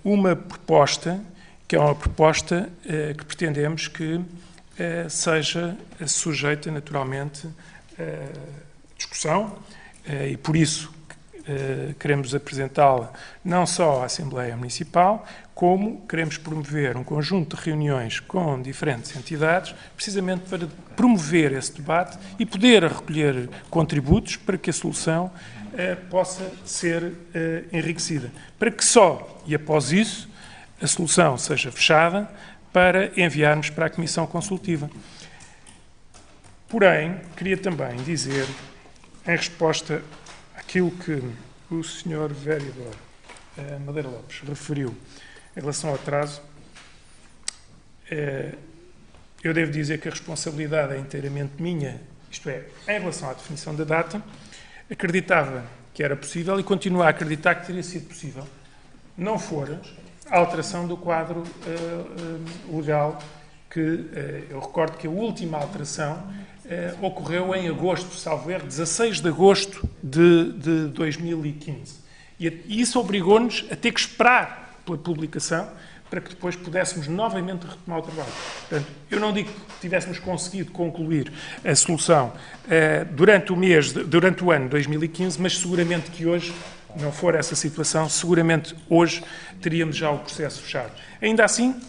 uma proposta que é uma proposta que pretendemos que seja sujeita, naturalmente, a discussão, e por isso queremos apresentá-la não só à Assembleia Municipal, como queremos promover um conjunto de reuniões com diferentes entidades, precisamente para promover esse debate e poder recolher contributos para que a solução possa ser enriquecida. Para que só, e após isso, a solução seja fechada para enviarmos para a Comissão Consultiva. Porém, queria também dizer, em resposta àquilo que o Sr. Vereador Madeira Lopes referiu em relação ao atraso, eu devo dizer que a responsabilidade é inteiramente minha, isto é, em relação à definição da data, acreditava que era possível e continuo a acreditar que teria sido possível, não fora a alteração do quadro legal, que eu recordo que a última alteração ocorreu em agosto, salvo erro, 16 de agosto de 2015. E isso obrigou-nos a ter que esperar pela publicação para que depois pudéssemos novamente retomar o trabalho. Portanto, eu não digo que tivéssemos conseguido concluir a solução durante o ano 2015, mas seguramente que hoje, não for essa situação, seguramente hoje teríamos já o processo fechado. Ainda assim,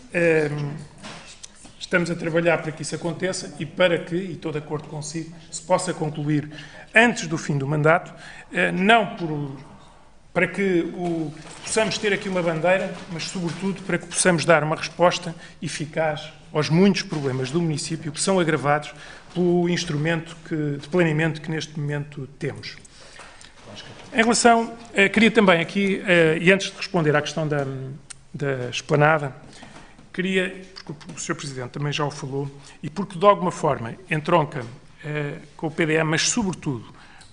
estamos a trabalhar para que isso aconteça e para que, e estou de acordo consigo, se possa concluir antes do fim do mandato, não para que possamos ter aqui uma bandeira, mas sobretudo para que possamos dar uma resposta eficaz aos muitos problemas do município que são agravados pelo instrumento de planeamento que neste momento temos. Em relação, queria também aqui, e antes de responder à questão da esplanada, queria, porque o Sr. Presidente também já o falou, e porque de alguma forma entronca com o PDM, mas sobretudo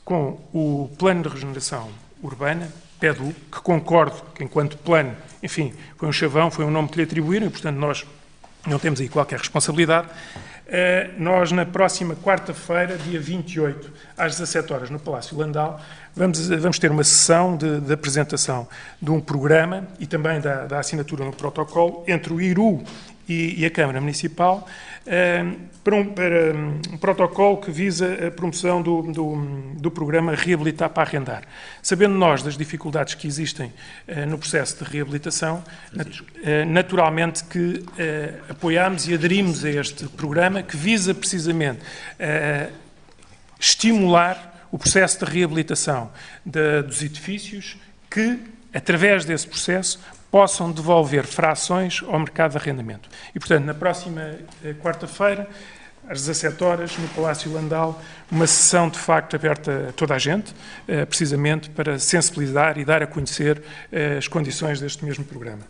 com o Plano de Regeneração Urbana, PEDU, que concordo que enquanto plano, enfim, foi um chavão, foi um nome que lhe atribuíram e, portanto, nós não temos aí qualquer responsabilidade. Nós, na próxima quarta-feira, dia 28, às 17 horas, no Palácio Landau, vamos ter uma sessão de apresentação de um programa e também da assinatura no protocolo entre o IRU e a Câmara Municipal para um protocolo que visa a promoção do programa Reabilitar para Arrendar. Sabendo nós das dificuldades que existem no processo de reabilitação, naturalmente que apoiámos e aderimos a este programa que visa precisamente estimular o processo de reabilitação dos edifícios que, através desse processo, possam devolver frações ao mercado de arrendamento. E, portanto, na próxima quarta-feira, às 17 horas, no Palácio Landau, uma sessão, de facto, aberta a toda a gente, precisamente para sensibilizar e dar a conhecer as condições deste mesmo programa.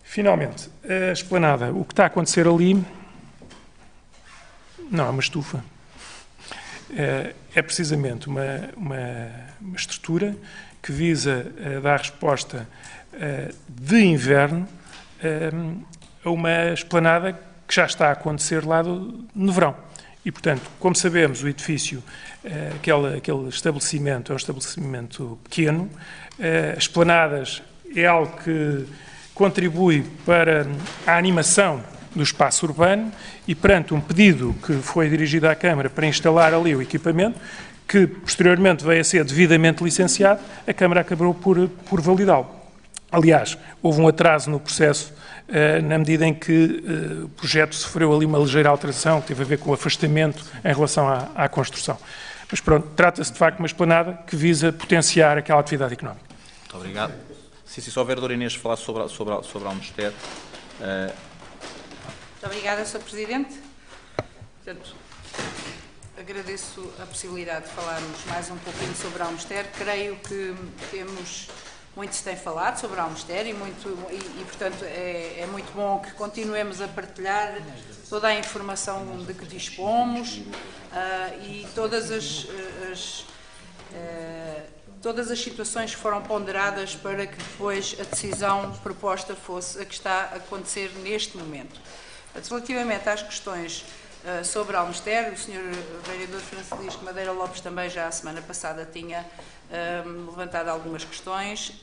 Finalmente, a esplanada. O que está a acontecer ali não é uma estufa. É precisamente uma estrutura que visa dar resposta de inverno a uma esplanada que já está a acontecer lá no verão. E, portanto, como sabemos, o edifício, aquele estabelecimento é um estabelecimento pequeno, as esplanadas é algo que contribui para a animação do espaço urbano e, perante um pedido que foi dirigido à Câmara para instalar ali o equipamento, que posteriormente veio a ser devidamente licenciado, a Câmara acabou por validá-lo. Aliás, houve um atraso no processo na medida em que o projeto sofreu ali uma ligeira alteração, que teve a ver com o afastamento em relação à construção. Mas pronto, trata-se de facto de uma esplanada que visa potenciar aquela atividade económica. Muito obrigado. Se houver, Dora Inês, falar sobre a Almested. Muito obrigada, Sr. Presidente. Portanto, agradeço a possibilidade de falarmos mais um pouquinho sobre a Almested. Creio que muito se tem falado sobre a Almested e, portanto, é muito bom que continuemos a partilhar toda a informação de que dispomos e todas as situações que foram ponderadas para que depois a decisão proposta fosse a que está a acontecer neste momento. Relativamente às questões sobre Almoster. O Sr. Vereador Francisco Madeira Lopes também já a semana passada tinha levantado algumas questões.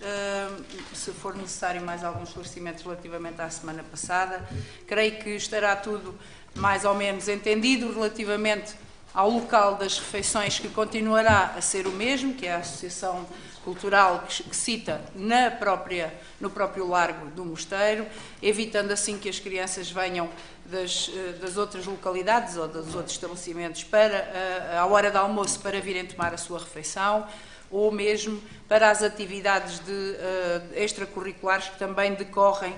Se for necessário mais algum esclarecimento relativamente à semana passada, creio que estará tudo mais ou menos entendido relativamente ao local das refeições, que continuará a ser o mesmo, que é a Associação Cultural que cita no próprio Largo do Mosteiro, evitando assim que as crianças venham das outras localidades ou dos outros estabelecimentos à hora de almoço para virem tomar a sua refeição, ou mesmo para as atividades extracurriculares que também decorrem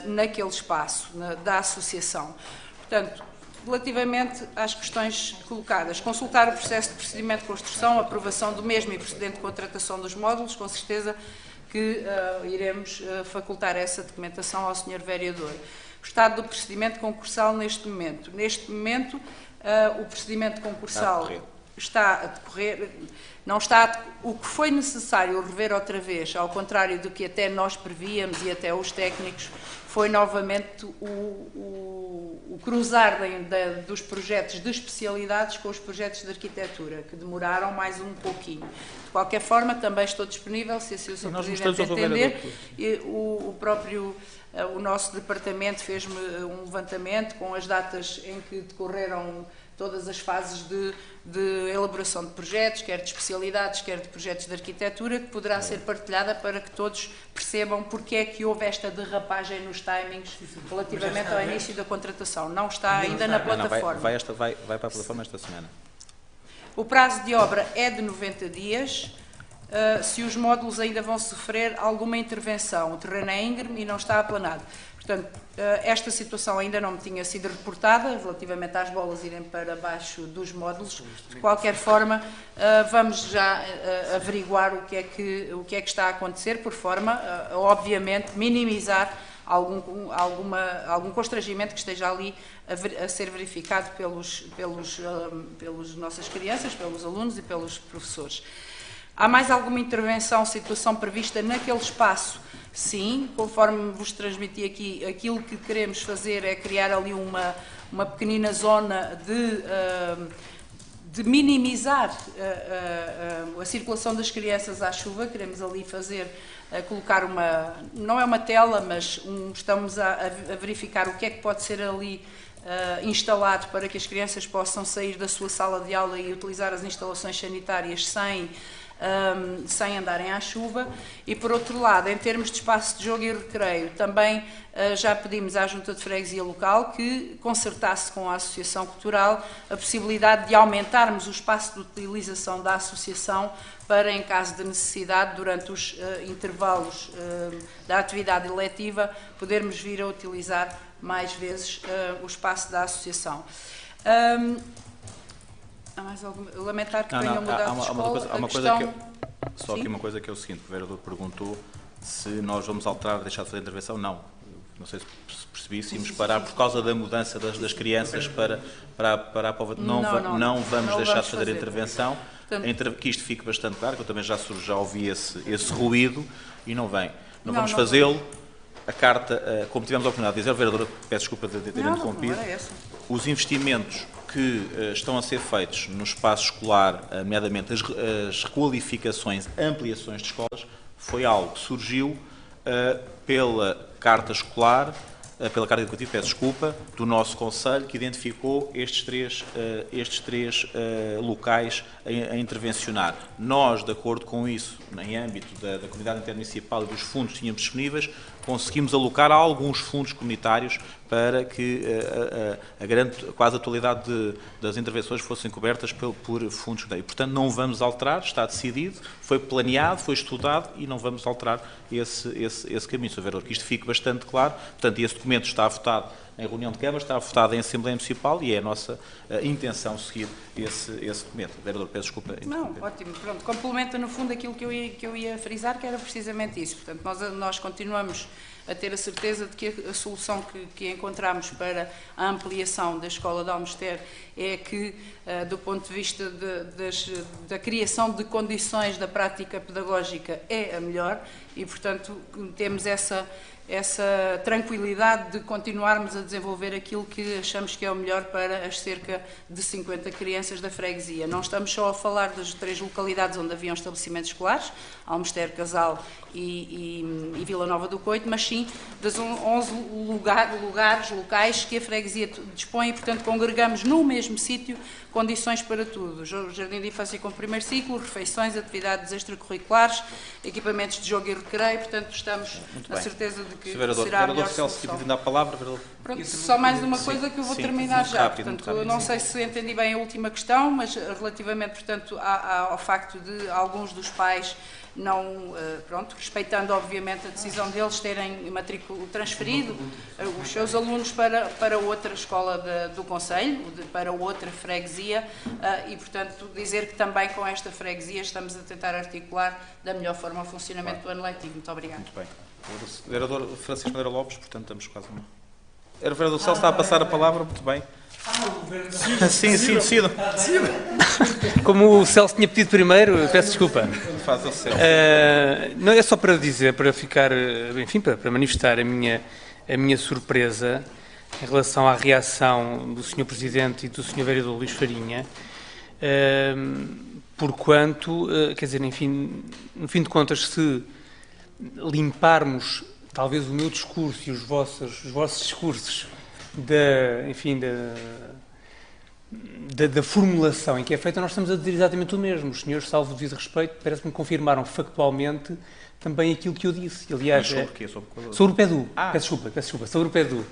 naquele espaço da associação. Portanto, relativamente às questões colocadas, consultar o processo de procedimento de construção, aprovação do mesmo e procedente de contratação dos módulos, com certeza que iremos facultar essa documentação ao Sr. Vereador. O estado do procedimento concursal neste momento. Neste momento, o procedimento concursal está a decorrer, não está o que foi necessário rever outra vez, ao contrário do que até nós prevíamos e até os técnicos, foi novamente o cruzar dos projetos de especialidades com os projetos de arquitetura, que demoraram mais um pouquinho. De qualquer forma, também estou disponível, se assim o Sr. Presidente entender, o nosso departamento fez-me um levantamento com as datas em que decorreram todas as fases de elaboração de projetos, quer de especialidades, quer de projetos de arquitetura, que poderá ser partilhada para que todos percebam porque é que houve esta derrapagem nos timings relativamente ao início da contratação. Não está ainda na plataforma. Vai para a plataforma esta semana. O prazo de obra é de 90 dias. Se os módulos ainda vão sofrer alguma intervenção. O terreno é íngreme e não está aplanado. Portanto, esta situação ainda não me tinha sido reportada, relativamente às bolas irem para baixo dos módulos. De qualquer forma, vamos já averiguar o que é que está a acontecer, por forma, obviamente, minimizar algum constrangimento que esteja ali a ser verificado pelas nossas crianças, pelos alunos e pelos professores. Há mais alguma intervenção, situação prevista naquele espaço? Sim, conforme vos transmiti aqui, aquilo que queremos fazer é criar ali uma pequenina zona de minimizar a circulação das crianças à chuva. Queremos ali colocar não é uma tela, mas estamos a verificar o que é que pode ser ali instalado para que as crianças possam sair da sua sala de aula e utilizar as instalações sanitárias sem andarem à chuva. E, por outro lado, em termos de espaço de jogo e recreio, também já pedimos à Junta de Freguesia local que concertasse com a Associação Cultural a possibilidade de aumentarmos o espaço de utilização da Associação para, em caso de necessidade, durante os intervalos da atividade eletiva, podermos vir a utilizar mais vezes o espaço da Associação. Há mais alguma? Lamentar que tenham mudado de escola. Só aqui uma coisa que é o seguinte: o vereador perguntou se nós vamos alterar, deixar de fazer a intervenção. Não sei se percebi, se íamos parar por causa da mudança das crianças para a povoação. Não vamos deixar de fazer a intervenção. Que isto fique bastante claro, que eu também já ouvi esse ruído e não vem. Não vamos fazê-lo. A carta, como tivemos a oportunidade de dizer, o vereador, peço desculpa de ter interrompido, os investimentos que estão a ser feitos no espaço escolar, nomeadamente as requalificações, ampliações de escolas, foi algo que surgiu pela carta escolar, pela carta educativa, peço desculpa, do nosso Conselho, que identificou estes três locais a intervencionar. Nós, de acordo com isso, em âmbito da Comunidade Intermunicipal e dos fundos que tínhamos disponíveis, conseguimos alocar alguns fundos comunitários para que quase a totalidade das intervenções fossem cobertas por fundos comunitários. Portanto, não vamos alterar, está decidido, foi planeado, foi estudado e não vamos alterar esse caminho. Sr. Vereador, que isto fique bastante claro. Portanto, esse documento está votado em reunião de Câmara, está votado em Assembleia Municipal e é a nossa intenção seguir esse documento. Vereador, peço desculpa. Não, ótimo. Pronto, complementa no fundo aquilo que eu ia frisar, que era precisamente isso. Portanto, nós continuamos a ter a certeza de que a solução que encontramos para a ampliação da Escola de Almoster é que, do ponto de vista da criação de condições da prática pedagógica, é a melhor e, portanto, temos essa essa tranquilidade de continuarmos a desenvolver aquilo que achamos que é o melhor para as cerca de 50 crianças da freguesia. Não estamos só a falar das 3 localidades onde haviam estabelecimentos escolares, Almester, Casal e Vila Nova do Coito, mas sim das 11 locais que a freguesia dispõe e, portanto, congregamos no mesmo sítio condições para tudo. Jardim de infância com primeiro ciclo, refeições, atividades extracurriculares, equipamentos de jogo e recreio, portanto, estamos na certeza de que será a melhor solução. Pedindo a palavra, Pronto, só mais uma coisa que eu vou terminar já. Portanto, não sei se entendi bem a última questão, mas relativamente, portanto, ao facto de alguns dos pais não, pronto, respeitando obviamente a decisão deles, terem transferido os seus alunos para outra escola do Conselho, para outra freguesia, e portanto dizer que também com esta freguesia estamos a tentar articular da melhor forma o funcionamento do ano letivo. Muito obrigado. Muito bem. O vereador Francisco Madeira Lopes, portanto estamos quase uma... Era o vereador Celso, está a passar a palavra, muito bem. Sim, decida. Como o Celso tinha pedido primeiro, peço desculpa. Faz o Celso. Não é só para dizer, para ficar, enfim, para manifestar a minha surpresa em relação à reação do Sr. Presidente e do Sr. Vereador Luís Farinha, porquanto, quer dizer, enfim, no fim de contas, se limparmos talvez o meu discurso e os vossos discursos da formulação em que é feita, nós estamos a dizer exatamente o mesmo. Os senhores, salvo o devido respeito, parece-me que confirmaram factualmente também aquilo que eu disse. Aliás, sobre o quê? Sobre o PEDU. Peço desculpa, sobre o PEDU.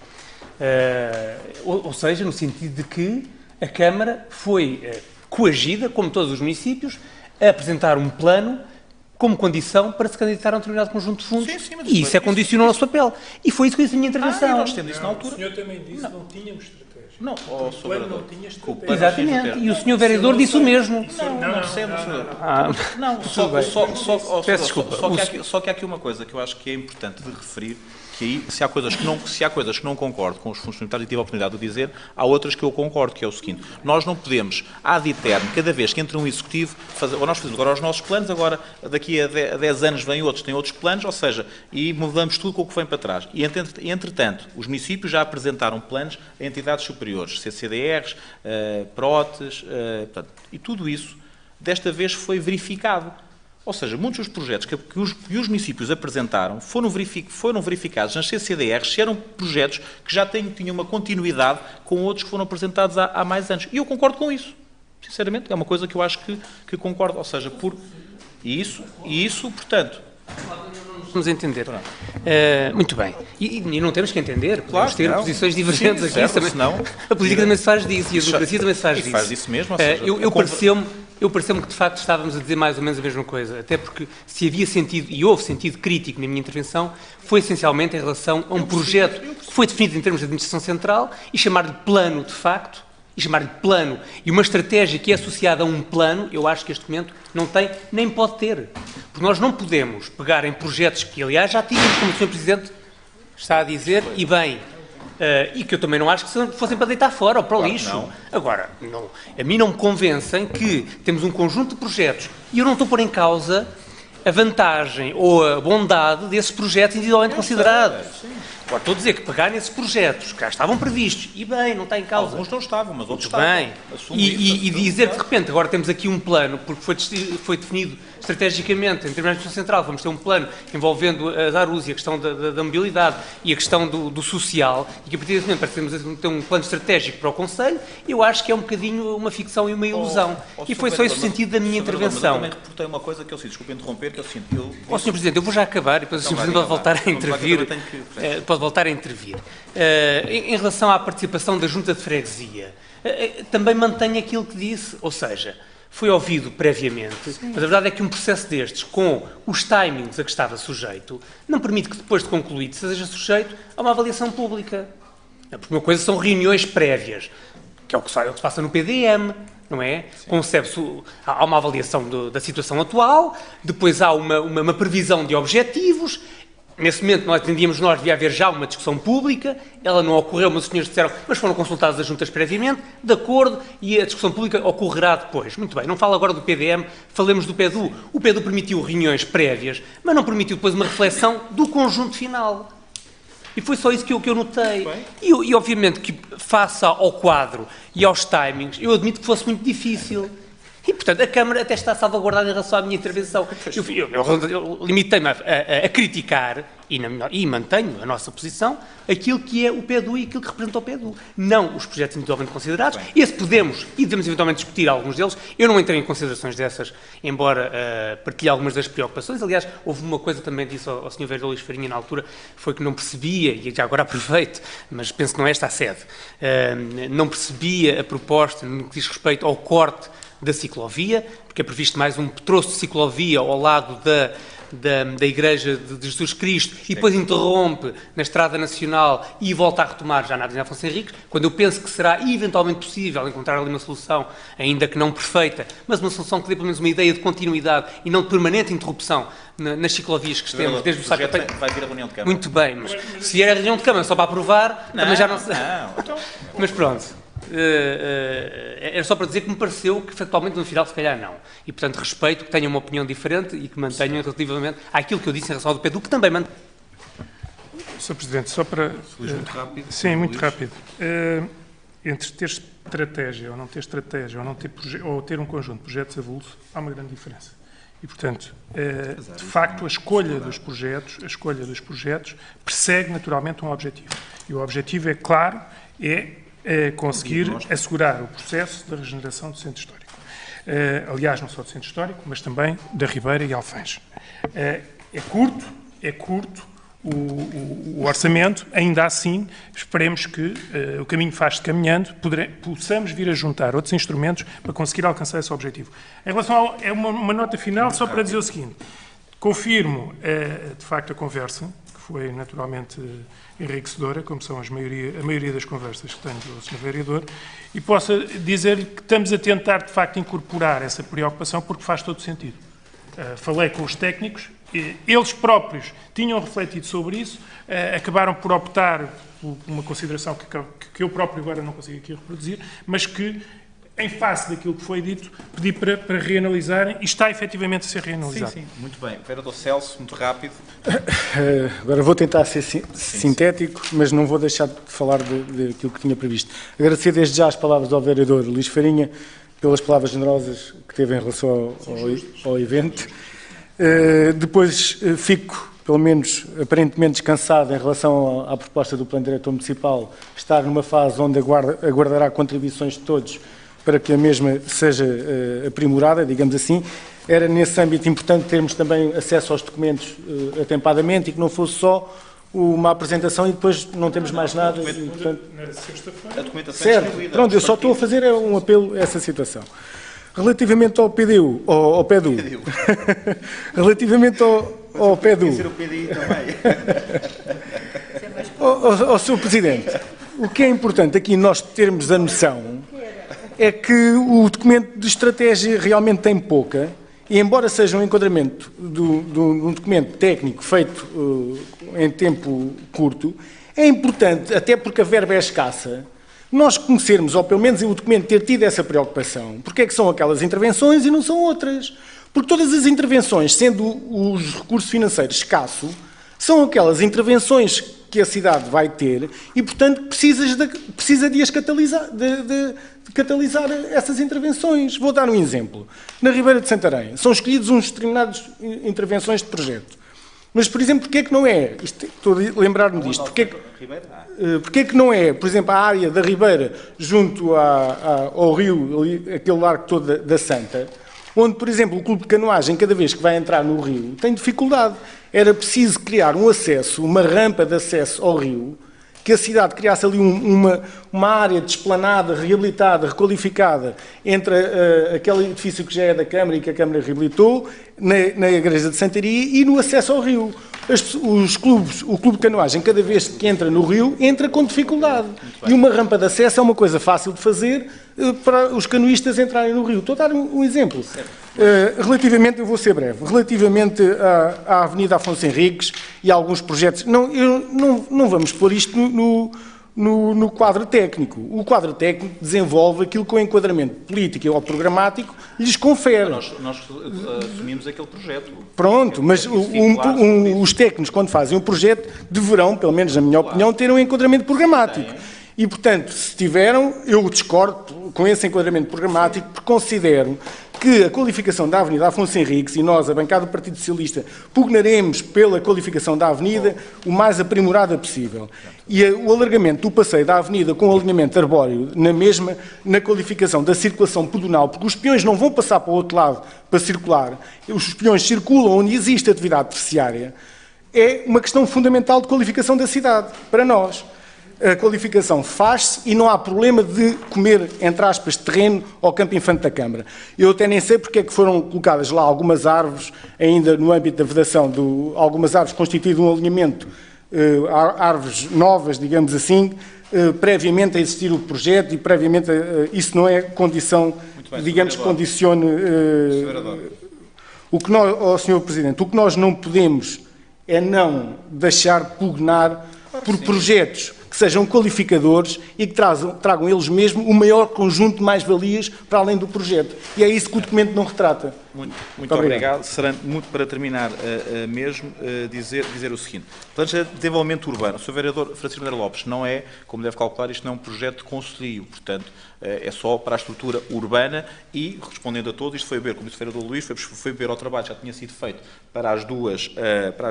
Ou seja, no sentido de que a Câmara foi coagida, como todos os municípios, a apresentar um plano como condição para se candidatar a um determinado conjunto de fundos. Sim, e isso é condicional ao nosso papel. E foi isso que eu disse na minha intervenção. Nós temos isso na altura. O senhor também disse que não tínhamos estratégia. Não, o plano não tinha estratégia. Exatamente. E o senhor vereador disse o mesmo. Peço desculpa. Só que há aqui uma coisa que eu acho que é importante de referir, que aí, se há coisas que não concordo com os funcionários, e tive a oportunidade de dizer, há outras que eu concordo, que é o seguinte: nós não podemos, ad eterno, cada vez que entra um executivo, ou nós fazemos agora os nossos planos, agora daqui a 10 anos vêm outros, têm outros planos, ou seja, e mudamos tudo com o que vem para trás. E, entretanto, os municípios já apresentaram planos a entidades superiores, CCDRs, PROTES, e tudo isso, desta vez, foi verificado. Ou seja, muitos dos projetos que os municípios apresentaram foram verificados nas CCDRs, se eram projetos que já tinham uma continuidade com outros que foram apresentados há mais anos. E eu concordo com isso. Sinceramente, é uma coisa que eu acho que concordo. Ou seja, e isso, portanto... Vamos entender. Muito bem. E não temos que entender, podemos ter posições divergentes aqui. Certo, senão, a política também se faz disso e a democracia também se faz disso. Faz isso mesmo, ou seja, eu pareceu-me que de facto estávamos a dizer mais ou menos a mesma coisa, até porque se havia sentido, e houve sentido crítico na minha intervenção, foi essencialmente em relação a um projeto que foi definido em termos de administração central e chamar-lhe plano de facto, e uma estratégia que é associada a um plano, eu acho que este documento não tem, nem pode ter. Porque nós não podemos pegar em projetos que, aliás, já tínhamos, como o Sr. Presidente está a dizer, e bem, e que eu também não acho que fossem para deitar fora ou para o lixo. Não. Agora, a mim não me convencem que temos um conjunto de projetos, e eu não estou a pôr em causa a vantagem ou a bondade desses projetos individualmente considerados. Agora, estou a dizer que pegar nesses projetos que já estavam previstos, e bem, não está em causa. Alguns não estavam, mas outros estavam. Bem. E dizer que, de repente, agora temos aqui um plano, porque foi definido estrategicamente, em termos de administração central, vamos ter um plano envolvendo a Darus e a questão da mobilidade e a questão do social, e que a partir desse momento parecemos ter um plano estratégico para o Conselho, eu acho que é um bocadinho uma ficção e uma ilusão. E foi só esse o sentido da minha intervenção. Mas eu também reportei uma coisa que eu sinto, desculpe interromper, que eu sinto. Sr. Presidente, eu vou já acabar, e depois o Sr. Presidente pode voltar a intervir. Pode voltar a intervir. Em relação à participação da Junta de Freguesia, também mantenho aquilo que disse, ou seja, foi ouvido previamente, mas a verdade é que um processo destes, com os timings a que estava sujeito, não permite que depois de concluído seja sujeito a uma avaliação pública. Porque uma coisa são reuniões prévias, que é o que se passa no PDM, não é? Concebe-se, há uma avaliação da situação atual, depois há uma previsão de objetivos. Nesse momento nós devia haver já uma discussão pública, ela não ocorreu, mas os senhores disseram, mas foram consultadas as juntas previamente, de acordo, e a discussão pública ocorrerá depois. Muito bem, não falo agora do PDM, falemos do PEDU. O PEDU permitiu reuniões prévias, mas não permitiu depois uma reflexão do conjunto final. E foi só isso que eu notei. E obviamente que, face ao quadro e aos timings, eu admito que fosse muito difícil. E, portanto, a Câmara até está salvaguardada em relação à minha intervenção. Eu limitei-me a criticar, e mantenho a nossa posição, aquilo que é o PEDU e aquilo que representa o PEDU. Não os projetos individualmente considerados. Esse podemos, e devemos eventualmente discutir alguns deles. Eu não entrei em considerações dessas, embora partilhe algumas das preocupações. Aliás, houve uma coisa também disse ao Sr. Vereador Luís Farinha na altura, foi que não percebia, e já agora aproveito, mas penso que não é esta a sede, não percebia a proposta no que diz respeito ao corte da ciclovia, porque é previsto mais um troço de ciclovia ao lado da Igreja de Jesus Cristo e depois interrompe na Estrada Nacional e volta a retomar já na Avenida Afonso Henriques, quando eu penso que será eventualmente possível encontrar ali uma solução, ainda que não perfeita, mas uma solução que dê pelo menos uma ideia de continuidade e não de permanente interrupção nas ciclovias que temos desde o Sá Campeiro. Vai vir a reunião de Câmara. Muito bem, mas se vier a reunião de Câmara só para aprovar, também já não sei. Mas pronto. Era só para dizer que me pareceu que, factualmente, no final, se calhar não. E, portanto, respeito que tenham uma opinião diferente e que mantenham relativamente àquilo que eu disse em relação ao do PEDU, que também mantenho. Sr. Presidente, só para... Muito rápido. Sim, muito rápido. Entre ter estratégia ou não ter estratégia, ou ter um conjunto de projetos avulso, há uma grande diferença. E, portanto, de facto, a escolha dos projetos persegue naturalmente um objetivo. E o objetivo é claro, é conseguir assegurar o processo da regeneração do centro histórico. Aliás, não só do centro histórico, mas também da Ribeira e Alfães. É curto o orçamento, ainda assim, esperemos que o caminho faz-se caminhando, possamos vir a juntar outros instrumentos para conseguir alcançar esse objetivo. Em relação a uma nota final, só para dizer o seguinte, confirmo, de facto, a conversa, que foi naturalmente enriquecedora, como são a maioria das conversas que tenho com o Sr. Vereador, e posso dizer-lhe que estamos a tentar, de facto, incorporar essa preocupação, porque faz todo sentido. Falei com os técnicos, eles próprios tinham refletido sobre isso, acabaram por optar por uma consideração que eu próprio agora não consigo aqui reproduzir, mas que, em face daquilo que foi dito, pedi para reanalisarem e está efetivamente a ser reanalisado. Sim, muito bem. Vereador Celso, muito rápido. Agora vou tentar ser sintético, mas não vou deixar de falar daquilo que tinha previsto. Agradecer desde já as palavras ao vereador Luís Farinha, pelas palavras generosas que teve em relação ao evento. Depois fico, pelo menos aparentemente, descansado em relação à proposta do Plano Diretor Municipal, estar numa fase onde aguardará contribuições de todos para que a mesma seja aprimorada, digamos assim. Era nesse âmbito importante termos também acesso aos documentos atempadamente e que não fosse só uma apresentação e depois não temos mais nada. E, portanto, A documentação certo, pronto, eu só estou a fazer um apelo a essa situação. Relativamente ao PDU, ao PEDU, relativamente ao PEDU, o PDI também. ao Sr. Presidente, o que é importante aqui nós termos a noção é que o documento de estratégia realmente tem pouca, e embora seja um enquadramento de um documento técnico feito em tempo curto, é importante, até porque a verba é escassa, nós conhecermos, ou pelo menos o documento ter tido essa preocupação, porque é que são aquelas intervenções e não são outras. Porque todas as intervenções, sendo os recursos financeiros escassos, são aquelas intervenções que a cidade vai ter e, portanto, precisa de as catalisar, de catalisar essas intervenções. Vou dar um exemplo. Na Ribeira de Santarém, são escolhidos uns determinados intervenções de projeto. Mas, por exemplo, porquê é que não é? Estou a lembrar-me disto. Porquê é que não é, por exemplo, a área da Ribeira junto ao rio, ali, aquele largo todo da Santa, onde, por exemplo, o clube de canoagem, cada vez que vai entrar no rio, tem dificuldade. Era preciso criar um acesso, uma rampa de acesso ao rio, que a cidade criasse ali uma área de esplanada, reabilitada, requalificada, entre aquele edifício que já é da Câmara e que a Câmara reabilitou, na Igreja de Santaria e no acesso ao rio. O clube de canoagem, cada vez que entra no rio, entra com dificuldade. E uma rampa de acesso é uma coisa fácil de fazer para os canoístas entrarem no rio. Estou a dar um exemplo. Relativamente, eu vou ser breve, relativamente à Avenida Afonso Henriques e a alguns projetos, não vamos pôr isto no quadro técnico. O quadro técnico desenvolve aquilo que o enquadramento político ou programático lhes confere. Nós assumimos aquele projeto. Pronto, mas os técnicos, quando fazem um projeto, deverão, pelo menos na minha opinião, ter um enquadramento programático. E, portanto, se tiveram, eu discordo com esse enquadramento programático, porque considero que a qualificação da Avenida Afonso Henriques, e nós, a bancada do Partido Socialista, pugnaremos pela qualificação da Avenida o mais aprimorada possível. E o alargamento do passeio da Avenida com o alinhamento arbóreo na qualificação da circulação pedonal, porque os peões não vão passar para o outro lado para circular, os peões circulam onde existe atividade terciária, é uma questão fundamental de qualificação da cidade, para nós. A qualificação faz-se e não há problema de comer, entre aspas, terreno ao Campo Infante da Câmara. Eu até nem sei porque é que foram colocadas lá algumas árvores, ainda no âmbito da vedação, algumas árvores constituídas um alinhamento, árvores novas, digamos assim, previamente a existir o projeto e previamente isso não é condição, digamos, que condicione o que nós, Sr. Presidente, o que nós não podemos é não deixar pugnar por projetos que sejam qualificadores e que tragam eles mesmos o maior conjunto de mais-valias para além do projeto. E é isso que o documento não retrata. Muito obrigado. Será muito para terminar mesmo dizer o seguinte. Planos de desenvolvimento urbano. O Sr. Vereador Francisco Nogueira Lopes, não é, como deve calcular, isto não é um projeto de concelho, portanto, é só para a estrutura urbana e, respondendo a todos, isto foi ver, como disse o Vereador Luís, foi ver ao trabalho que já tinha sido feito para as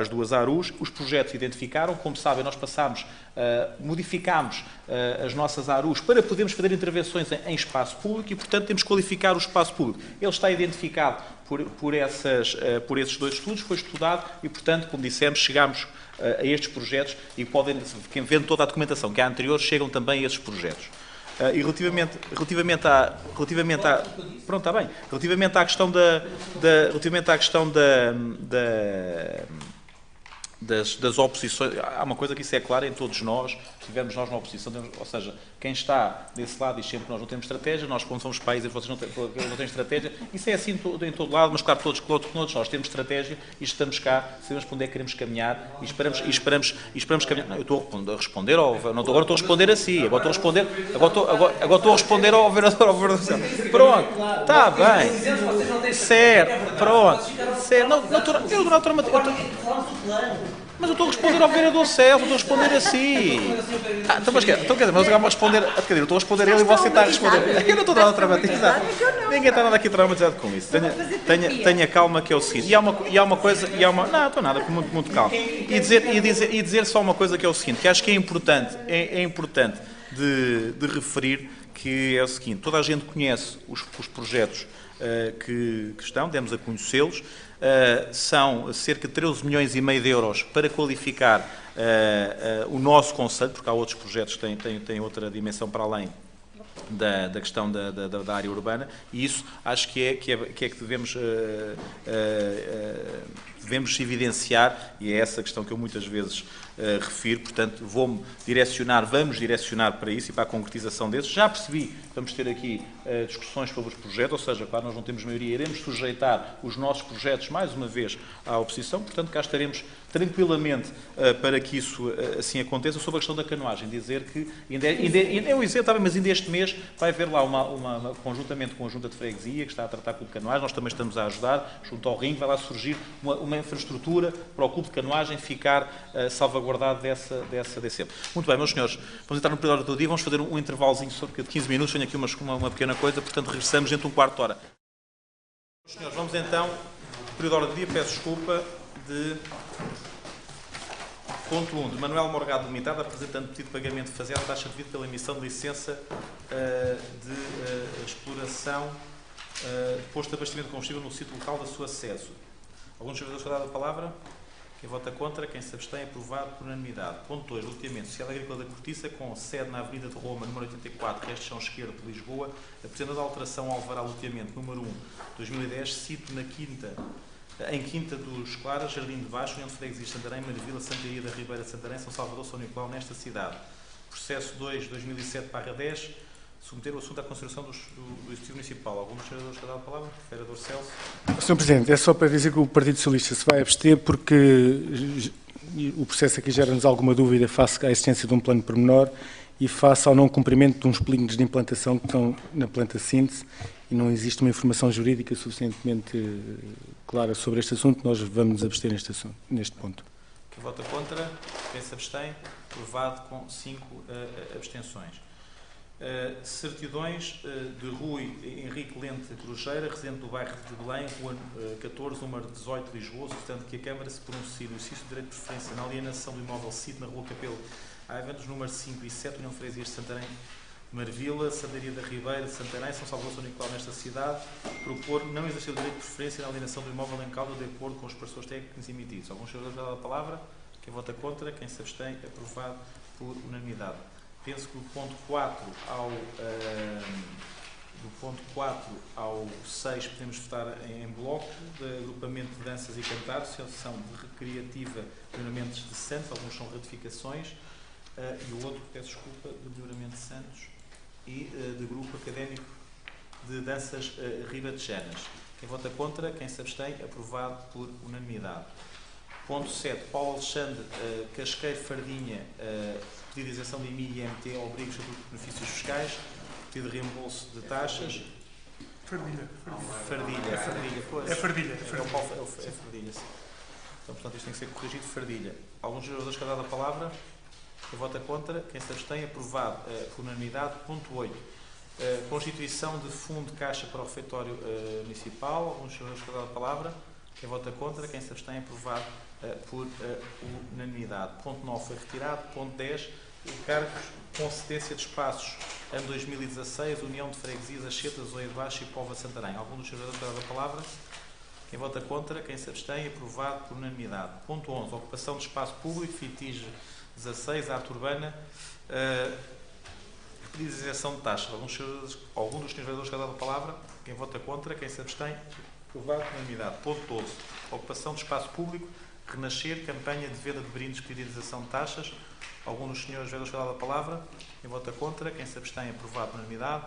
duas ARUs. Os projetos identificaram, como sabem, nós passámos, modificámos as nossas ARUs para podermos fazer intervenções em espaço público e, portanto, temos que qualificar o espaço público. Ele está identificado por esses dois estudos, foi estudado e, portanto, como dissemos, chegámos a estes projetos e podem, vendo toda a documentação que há anterior, chegam também a esses projetos. E relativamente à pronto, está bem. Relativamente à questão das oposições, há uma coisa que isso é clara em todos nós, tivemos nós na oposição, ou seja, quem está desse lado diz sempre que nós não temos estratégia, nós quando somos países vocês não têm estratégia, isso é assim em todo lado, mas claro, todos nós temos estratégia e estamos cá, sabemos para onde é que queremos caminhar e esperamos caminhar. Não, eu estou a responder agora estou a responder a si, agora estou a responder ao vereador. Pronto, está bem, certo, pronto, certo, mas eu estou a responder ao vereador Celso, estou a responder a si. Então, mas quer dizer, mas eu vou responder, eu estou a responder a ele e você está a responder. Eu não estou nada traumatizado. Ninguém está nada aqui traumatizado com isso. Tenha calma, que é o seguinte. E há uma coisa, não, estou nada, muito calmo. E dizer só uma coisa que é o seguinte, que acho que é importante de referir, que é o seguinte, toda a gente conhece os projetos que estão, demos a conhecê-los. São cerca de 13 milhões e meio de euros para qualificar o nosso concelho, porque há outros projetos que têm outra dimensão para além da questão da área urbana, e isso acho que é que devemos evidenciar, e é essa questão que eu muitas vezes refiro, portanto, vamos direcionar para isso e para a concretização desses. Já percebi, vamos ter aqui discussões sobre os projetos, ou seja, claro, nós não temos maioria, iremos sujeitar os nossos projetos, mais uma vez, à oposição, portanto, cá estaremos tranquilamente para que isso assim aconteça. Sobre a questão da canoagem, dizer que, mas ainda este mês vai haver lá conjuntamente com a Junta de Freguesia, que está a tratar com o canoagem, nós também estamos a ajudar, junto ao ringue, vai lá surgir uma infraestrutura para o clube de canoagem ficar salvaguardado desse erro. Muito bem, meus senhores, vamos entrar no período do dia, vamos fazer um intervalozinho de 15 minutos, tenho aqui uma pequena coisa, portanto regressamos dentro de um quarto de hora. Meus senhores, vamos então, período do dia, peço desculpa, de ponto 1, de Manuel Morgado Limitado, apresentando pedido de pagamento faseado à taxa devida pela emissão de licença de exploração posto de abastecimento de combustível no sítio local da sua sede. Alguns senhores vão dar a palavra? Quem vota contra, quem se abstém, aprovado por unanimidade. Ponto 2, loteamento social agrícola da Cortiça, com sede na Avenida de Roma, número 84, resto de chão esquerdo de Lisboa, apresentando a alteração ao alvará loteamento número 1, 2010, sítio em Quinta dos Claras, Jardim de Baixo, União de Freguesia, Santarém, Marvila, Santa Maria da Ribeira, Santarém, São Salvador, São Nicolau, nesta cidade. Processo 2, 2007/10, submeter o assunto à consideração do Executivo Municipal. Algum dos senadores quer dar a palavra? Vereador Celso. Sr. Presidente, é só para dizer que o Partido Socialista se vai abster porque o processo aqui gera-nos alguma dúvida face à existência de um plano pormenor e face ao não cumprimento de uns plingos de implantação que estão na planta síntese e não existe uma informação jurídica suficientemente clara sobre este assunto, nós vamos nos abster neste ponto. Quem vota contra? Quem se abstém? Aprovado com 5 abstenções. Certidões de Rui Henrique Lente Cruzeira, residente do bairro de Belém, Rua 14, número 18, Lisboa, solicitando que a Câmara se pronuncie no exercício de direito de preferência na alienação do imóvel SID na Rua Capelo Aivanos, número 5 e 7, União de Freguesias de Santarém, Marvila, Sandaria da Ribeira, Santarém, São Salvador, São Nicolau, nesta cidade, propor não exercer o direito de preferência na alienação do imóvel em causa de acordo com os parecedores técnicos emitidos. Alguns senhores já dão a palavra? Quem vota contra? Quem se abstém? Aprovado por unanimidade. Penso que do ponto 4 ao 6 podemos votar em bloco, de agrupamento de danças e cantares, associação de recreativa de melhoramentos de Santos, alguns são ratificações, e o outro, peço desculpa, de melhoramento de Santos e de grupo académico de danças ribatejanas. Quem vota contra, quem se abstém, aprovado por unanimidade. Ponto 7, Paulo Alexandre Casqueiro Fardinha, pedido de isenção de IMI e IMT ao abrigo de benefícios fiscais, pedido de reembolso de taxas. Fardilha. Pois. É Fardilha. É Fardilha, sim. Então, portanto, isto tem que ser corrigido, Fardilha. Alguns geradores que dado a palavra? Quem vota contra? Quem se abstém? Aprovado por unanimidade. Ponto 8. Constituição de fundo de caixa para o refeitório municipal. Alguns geradores que dado a palavra? Quem vota contra? Quem se abstém? Aprovado por unanimidade. Ponto 9 foi retirado. Ponto 10. Encargos com cedência de espaços. Ano 2016, União de Freguesias, Axeta, Zoia de Baixo e Póvoa de Santarém. Algum dos senhores que dado a palavra? Quem vota contra? Quem se abstém? Aprovado por unanimidade. Ponto 11. Ocupação de espaço público. FITIG 16. Arte urbana. Pedido de isenção de taxas. Algum dos senhores vereadores que dado a palavra? Quem vota contra? Quem se abstém? Aprovado por unanimidade. Ponto 12. Ocupação de espaço público. Renascer. Campanha de venda de brindes. Pedido de isenção de taxas. Algum dos senhores vereadores que dado a palavra? Quem vota contra? Quem se abstém? Aprovado por unanimidade.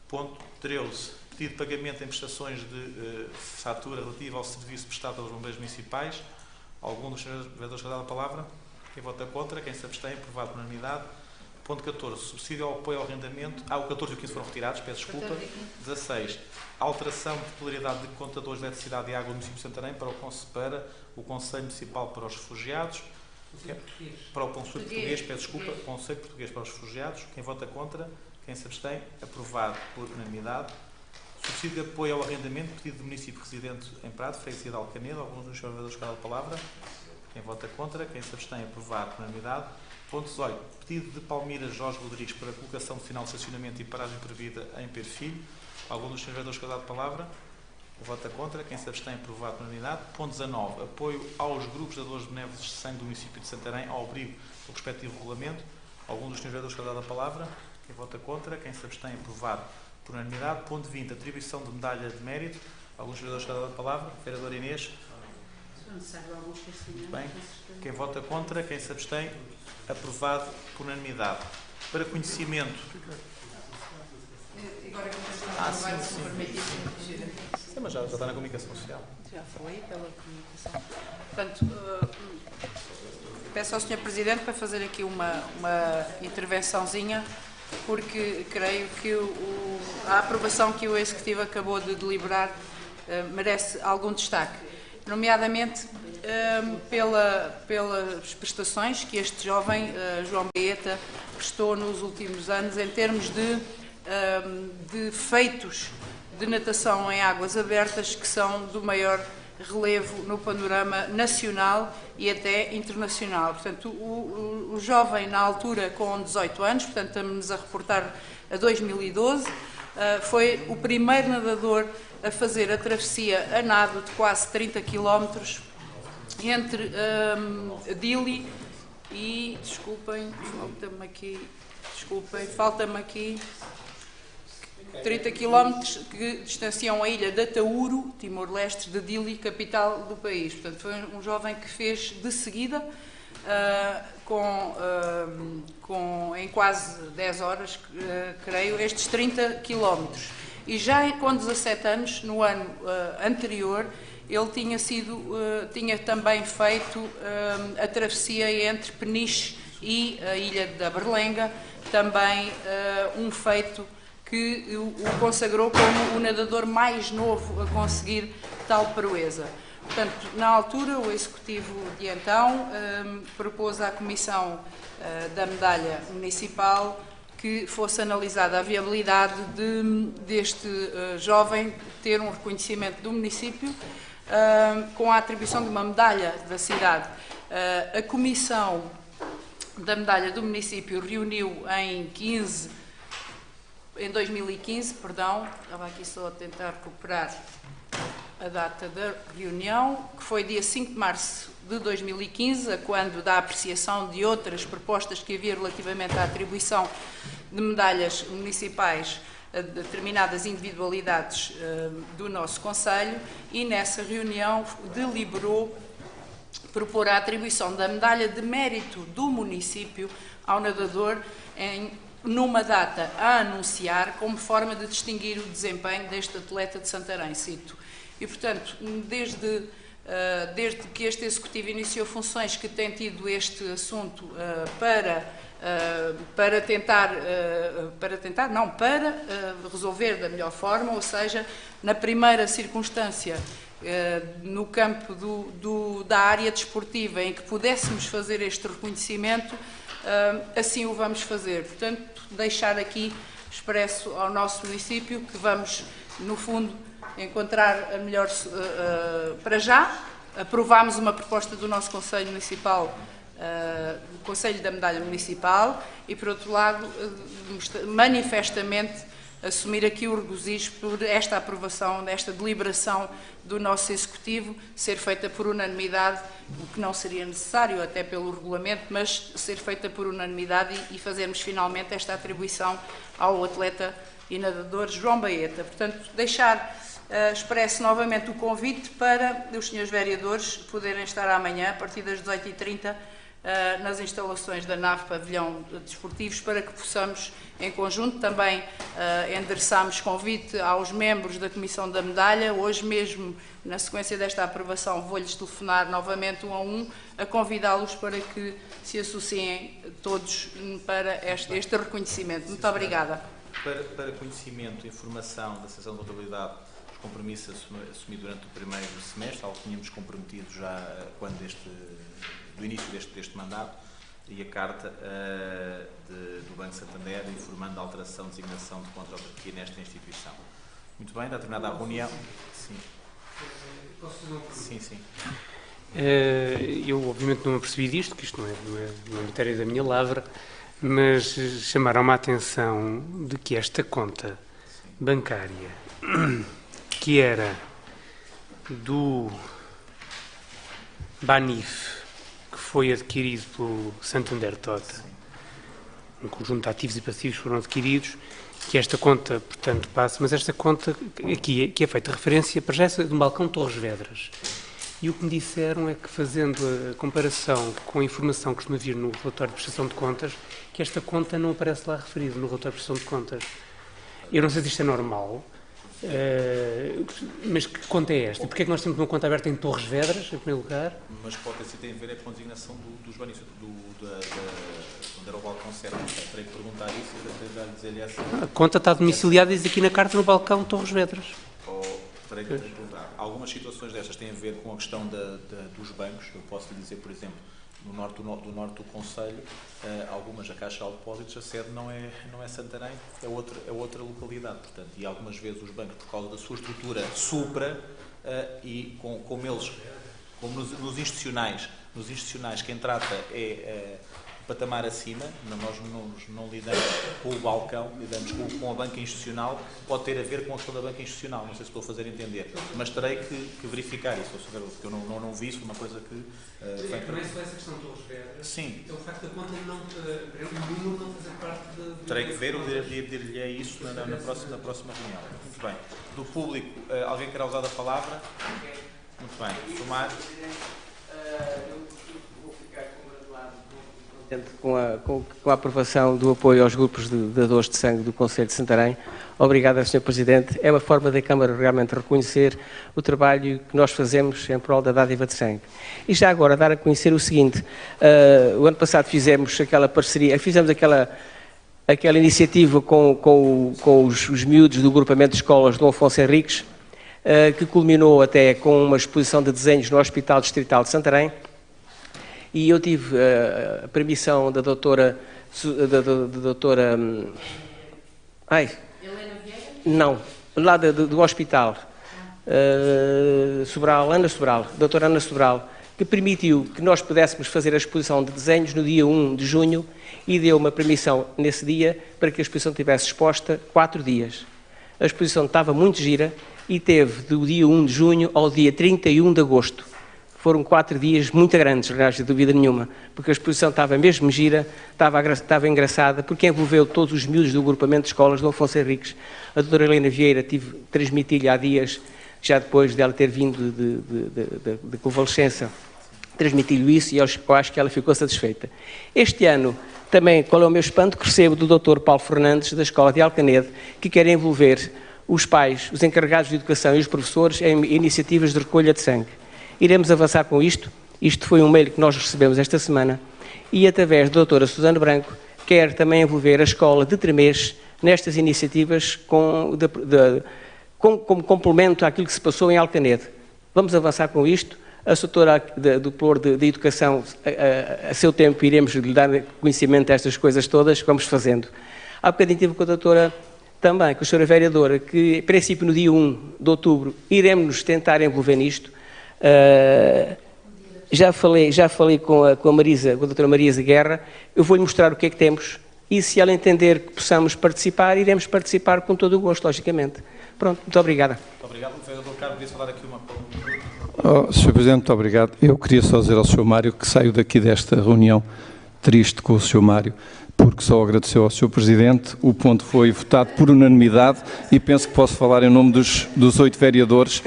Ponto 13. Pedido de pagamento em prestações de fatura relativa ao serviço prestado pelos bombeiros municipais. Algum dos senhores vereadores que dado a palavra? Quem vota contra? Quem se abstém? Aprovado por unanimidade. Ponto 14. Subsídio ao apoio ao arrendamento. O 14 e o 15 foram retirados, peço desculpa. 16. Alteração de titularidade de contadores de eletricidade e água do município de Santarém para o Conselho Municipal para os Refugiados. Para o Conselho Português, peço desculpa. Conselho Português para os Refugiados. Quem vota contra? Quem se abstém? Aprovado por unanimidade. Subsídio de apoio ao arrendamento, pedido do município residente em Prado, Freguesia de Alcanedo. Alguns dos senhores vereadores que dão a palavra. Quem vota contra? Quem se abstém? Aprovado por unanimidade. Ponto 18. Pedido de Palmira Jorge Rodrigues para a colocação de sinal de estacionamento e paragem prevista em Perfil. Algum dos senhores vereadores que dão a palavra? Quem vota contra? Quem se abstém? Aprovado por unanimidade. Ponto 19. Apoio aos grupos de dadores de benévolos de sangue do município de Santarém ao abrigo do respectivo regulamento. Algum dos senhores vereadores que dão a palavra? Quem vota contra? Quem se abstém? Aprovado por unanimidade. Ponto 20. Atribuição de medalha de mérito. Alguns vereadores que dão a palavra? Vereador Inês. Bem, quem vota contra, quem se abstém, aprovado por unanimidade. Para conhecimento. Sim, mas já está na comunicação social. Já foi pela comunicação. Portanto, peço ao Sr. Presidente para fazer aqui uma intervençãozinha, porque creio que a aprovação que o Executivo acabou de deliberar merece algum destaque. Nomeadamente pelas prestações que este jovem, João Baeta, prestou nos últimos anos em termos de feitos de natação em águas abertas que são do maior relevo no panorama nacional e até internacional. Portanto, o jovem, na altura, com 18 anos, portanto, estamos a reportar a 2012, foi o primeiro nadador a fazer a travessia a nado de quase 30 km entre Dili e, falta-me aqui 30 km que distanciam a ilha de Atauro, Timor-Leste, de Dili, capital do país. Portanto, foi um jovem que fez de seguida, em quase 10 horas, creio, estes 30 km. E já com 17 anos, no ano anterior, ele tinha também feito a travessia entre Peniche e a Ilha da Berlenga, também um feito que o consagrou como o nadador mais novo a conseguir tal proeza. Portanto, na altura, o Executivo de então propôs à Comissão da Medalha Municipal que fosse analisada a viabilidade deste jovem ter um reconhecimento do município com a atribuição de uma medalha da cidade. A Comissão da Medalha do município reuniu em 2015, estava aqui só a tentar recuperar a data da reunião, que foi dia 5 de março de 2015, quando da apreciação de outras propostas que havia relativamente à atribuição de medalhas municipais a determinadas individualidades do nosso Conselho, e nessa reunião deliberou propor a atribuição da medalha de mérito do município ao nadador numa data a anunciar como forma de distinguir o desempenho deste atleta de Santarém, cito. E, portanto, desde que este Executivo iniciou funções, que tem tido este assunto para resolver da melhor forma, ou seja, na primeira circunstância, no campo da área desportiva, em que pudéssemos fazer este reconhecimento, assim o vamos fazer. Portanto, deixar aqui expresso ao nosso município que vamos, no fundo, encontrar a melhor... para já, aprovámos uma proposta do nosso Conselho Municipal, do Conselho da Medalha Municipal, e, por outro lado, manifestamente assumir aqui o regozijo por esta aprovação, esta deliberação do nosso Executivo ser feita por unanimidade, o que não seria necessário até pelo regulamento, mas ser feita por unanimidade e fazermos finalmente esta atribuição ao atleta e nadador João Baeta. Portanto, deixar expresso novamente o convite para os senhores vereadores poderem estar amanhã, a partir das 18h30, nas instalações da nave Pavilhão Desportivos, para que possamos, em conjunto, também endereçarmos convite aos membros da Comissão da Medalha. Hoje mesmo, na sequência desta aprovação, vou-lhes telefonar novamente um a um, a convidá-los para que se associem todos para este reconhecimento. Muito obrigada. Para conhecimento e informação da Seção de Contabilidade, os compromissos assumidos durante o primeiro semestre, algo que tínhamos comprometido já quando do início deste mandato, e a carta do Banco Santander informando a alteração de designação de contra-autarquia nesta instituição. Muito bem, está terminada a reunião. Sim. Sim. Eu, obviamente, não me apercebi disto, que isto não é matéria da minha lavra, mas chamaram-me a atenção de que esta conta bancária, que era do Banif, que foi adquirido pelo Santander Tota, um conjunto de ativos e passivos foram adquiridos, que esta conta, portanto, passa, mas esta conta aqui que é feita referência, para já é de um balcão Torres Vedras. E o que me disseram é que, fazendo a comparação com a informação que costuma vir no relatório de prestação de contas, que esta conta não aparece lá referida no relatório de prestação de contas. Eu não sei se isto é normal, mas que conta é esta? E porquê é que nós temos uma conta aberta em Torres Vedras, em primeiro lugar? Mas pode ter tem a ver com a designação dos benefícios, onde era o balcão certo. Terei que perguntar isso e já dizer-lhe essa... A conta está domiciliada, diz aqui na carta, no balcão Torres Vedras. Terei que perguntar. Algumas situações destas têm a ver com a questão dos bancos. Eu posso lhe dizer, por exemplo, no norte do Conselho, algumas, a Caixa de Depósitos, a sede não é Santarém, é outra localidade. Portanto, e algumas vezes os bancos, por causa da sua estrutura supra, e como nos institucionais, quem trata é patamar acima, nós não lidamos com o balcão, lidamos com a banca institucional, pode ter a ver com a questão da banca institucional, não sei se estou a fazer entender, mas terei que verificar isso, porque eu não vi isso, foi uma coisa que... Também se essa questão de Torres Vedras, sim. É o facto da conta o número não fazer parte de... Terei que ver, eu dir-lhe isso na próxima reunião. Muito bem. Do público, alguém quer usar a palavra? Muito bem. Tomar... Com a aprovação do apoio aos grupos de dadores de sangue do Conselho de Santarém. Obrigado, Sr. Presidente. É uma forma da Câmara realmente reconhecer o trabalho que nós fazemos em prol da dádiva de sangue. E já agora dar a conhecer o seguinte, o ano passado fizemos aquela parceria, fizemos aquela iniciativa com os miúdos do agrupamento de escolas do Afonso Henriques, que culminou até com uma exposição de desenhos no Hospital Distrital de Santarém. E eu tive a permissão da doutora... Não, lá do hospital. Ana Sobral, doutora Ana Sobral, que permitiu que nós pudéssemos fazer a exposição de desenhos no dia 1 de junho e deu uma permissão nesse dia para que a exposição estivesse exposta 4 dias. A exposição estava muito gira e teve do dia 1 de junho ao dia 31 de agosto. Foram 4 dias muito grandes, não há dúvida nenhuma, porque a exposição estava mesmo gira, estava engraçada, porque envolveu todos os miúdos do agrupamento de escolas do Afonso Henriques. A doutora Helena Vieira transmiti-lhe há dias, já depois dela ter vindo de convalescença, transmiti-lhe isso e eu acho que ela ficou satisfeita. Este ano, também, qual é o meu espanto, que recebo do Dr. Paulo Fernandes, da Escola de Alcanede, que quer envolver os pais, os encarregados de educação e os professores em iniciativas de recolha de sangue. Iremos avançar com isto. Isto foi um mail que nós recebemos esta semana e, através da doutora Susana Branco, quer também envolver a escola de Tremês nestas iniciativas como complemento àquilo que se passou em Alcanede. Vamos avançar com isto. A doutora do Plor de Educação, a seu tempo, iremos lhe dar conhecimento destas coisas todas, vamos fazendo. Há bocadinho tive com a doutora também, com a senhora vereadora, que, em princípio, no dia 1 de outubro, iremos tentar envolver nisto. Já falei com a doutora Marisa Guerra, eu vou-lhe mostrar o que é que temos e se ela entender que possamos participar, iremos participar com todo o gosto, logicamente. Pronto, muito obrigada. Muito obrigado. O vereador Carlos queria falar aqui uma... Sr. Presidente, muito obrigado. Eu queria só dizer ao Sr. Mário que saio daqui desta reunião triste com o Sr. Mário, porque só agradeceu ao Sr. Presidente, o ponto foi votado por unanimidade e penso que posso falar em nome dos 8 vereadores.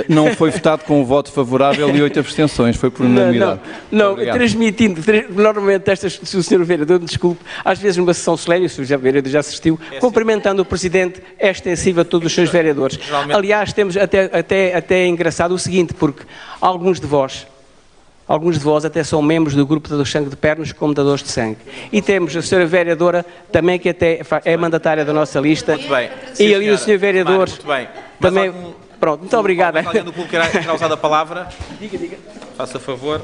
Não foi votado com um voto favorável e 8 abstenções, foi por unanimidade. Não, transmitindo, normalmente se o Sr. Vereador, desculpe, às vezes numa sessão solene, o Sr. Vereador já assistiu, cumprimentando o Presidente, é extensivo a todos os seus vereadores. Aliás, temos até é engraçado o seguinte, porque alguns de vós até são membros do grupo de sangue de pernas como dadores de sangue. E temos a senhora vereadora também, que até é mandatária da nossa lista. Muito bem. E ali o senhor vereador muito bem. também... Pronto, muito obrigado. Alguém do público quer usar a palavra? Diga. Faça favor.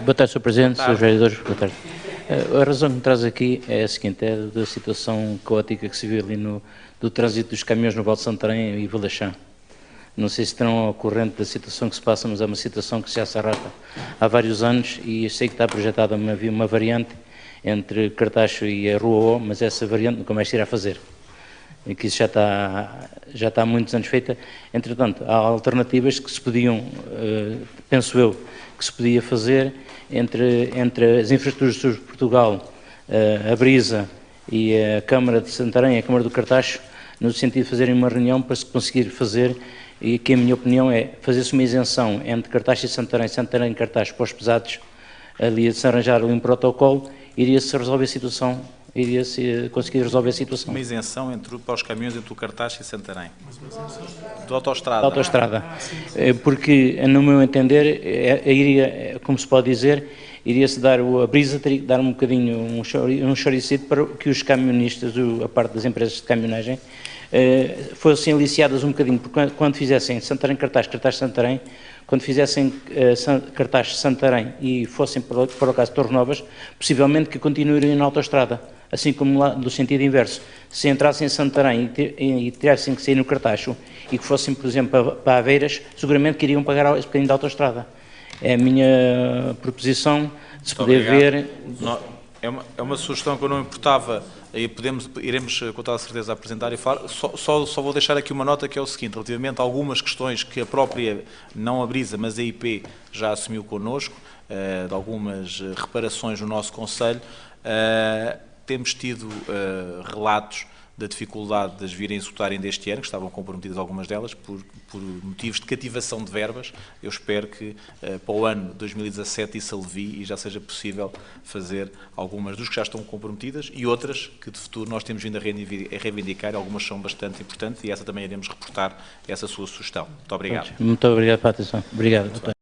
Boa tarde, Sr. Presidente, Srs. Vereadores, boa tarde. A razão que me traz aqui é a seguinte, é da situação caótica que se viu ali do trânsito dos caminhões no Val de Santarém e Valachã. Não sei se terão ao corrente da situação que se passa, mas é uma situação que já se arrasta há vários anos e eu sei que está projetada uma variante entre Cartaxo e a Rua O, mas essa variante nunca mais se irá fazer. E que isso já está há muitos anos feita. Entretanto, há alternativas que se podiam, penso eu, que se podia fazer entre as infraestruturas de Portugal, a Brisa e a Câmara de Santarém e a Câmara do Cartaxo, no sentido de fazerem uma reunião para se conseguir fazer. E que a minha opinião é fazer-se uma isenção entre Cartaxo e Santarém e Cartaxo para os pesados, ali a se arranjar ali um protocolo, iria-se resolver a situação, iria-se conseguir resolver a situação. Uma isenção para os caminhões entre o Cartaxo e Santarém? De autoestrada? De autoestrada. Porque, no meu entender, iria, como se pode dizer, iria-se dar, a Brisa teria que dar um bocadinho, um choricito para que os camionistas, a parte das empresas de caminhonagem, fossem aliciadas um bocadinho, porque quando fizessem Santarém-Cartaxo, Cartaxo-Santarém, quando fizessem Cartaxo-Santarém e fossem para o caso de Torres Novas, possivelmente que continuariam na autoestrada, assim como lá do sentido inverso. Se entrassem em Santarém e tivessem que sair no Cartaxo e que fossem, por exemplo, para Aveiras, seguramente que iriam pagar esse bocadinho da autoestrada. É a minha proposição de se poder ver... É uma sugestão que eu não importava, e iremos com toda a certeza apresentar e falar. Só vou deixar aqui uma nota que é o seguinte, relativamente a algumas questões que a própria, não a Brisa, mas a IP já assumiu connosco, de algumas reparações no nosso Conselho, temos tido relatos da dificuldade de as virem executarem deste ano, que estavam comprometidas algumas delas, por motivos de cativação de verbas. Eu espero que para o ano 2017 isso alivie e já seja possível fazer algumas dos que já estão comprometidas e outras que de futuro nós temos vindo a reivindicar, algumas são bastante importantes e essa também iremos reportar essa sua sugestão. Muito obrigado. Muito obrigado pela atenção. Obrigado, doutor.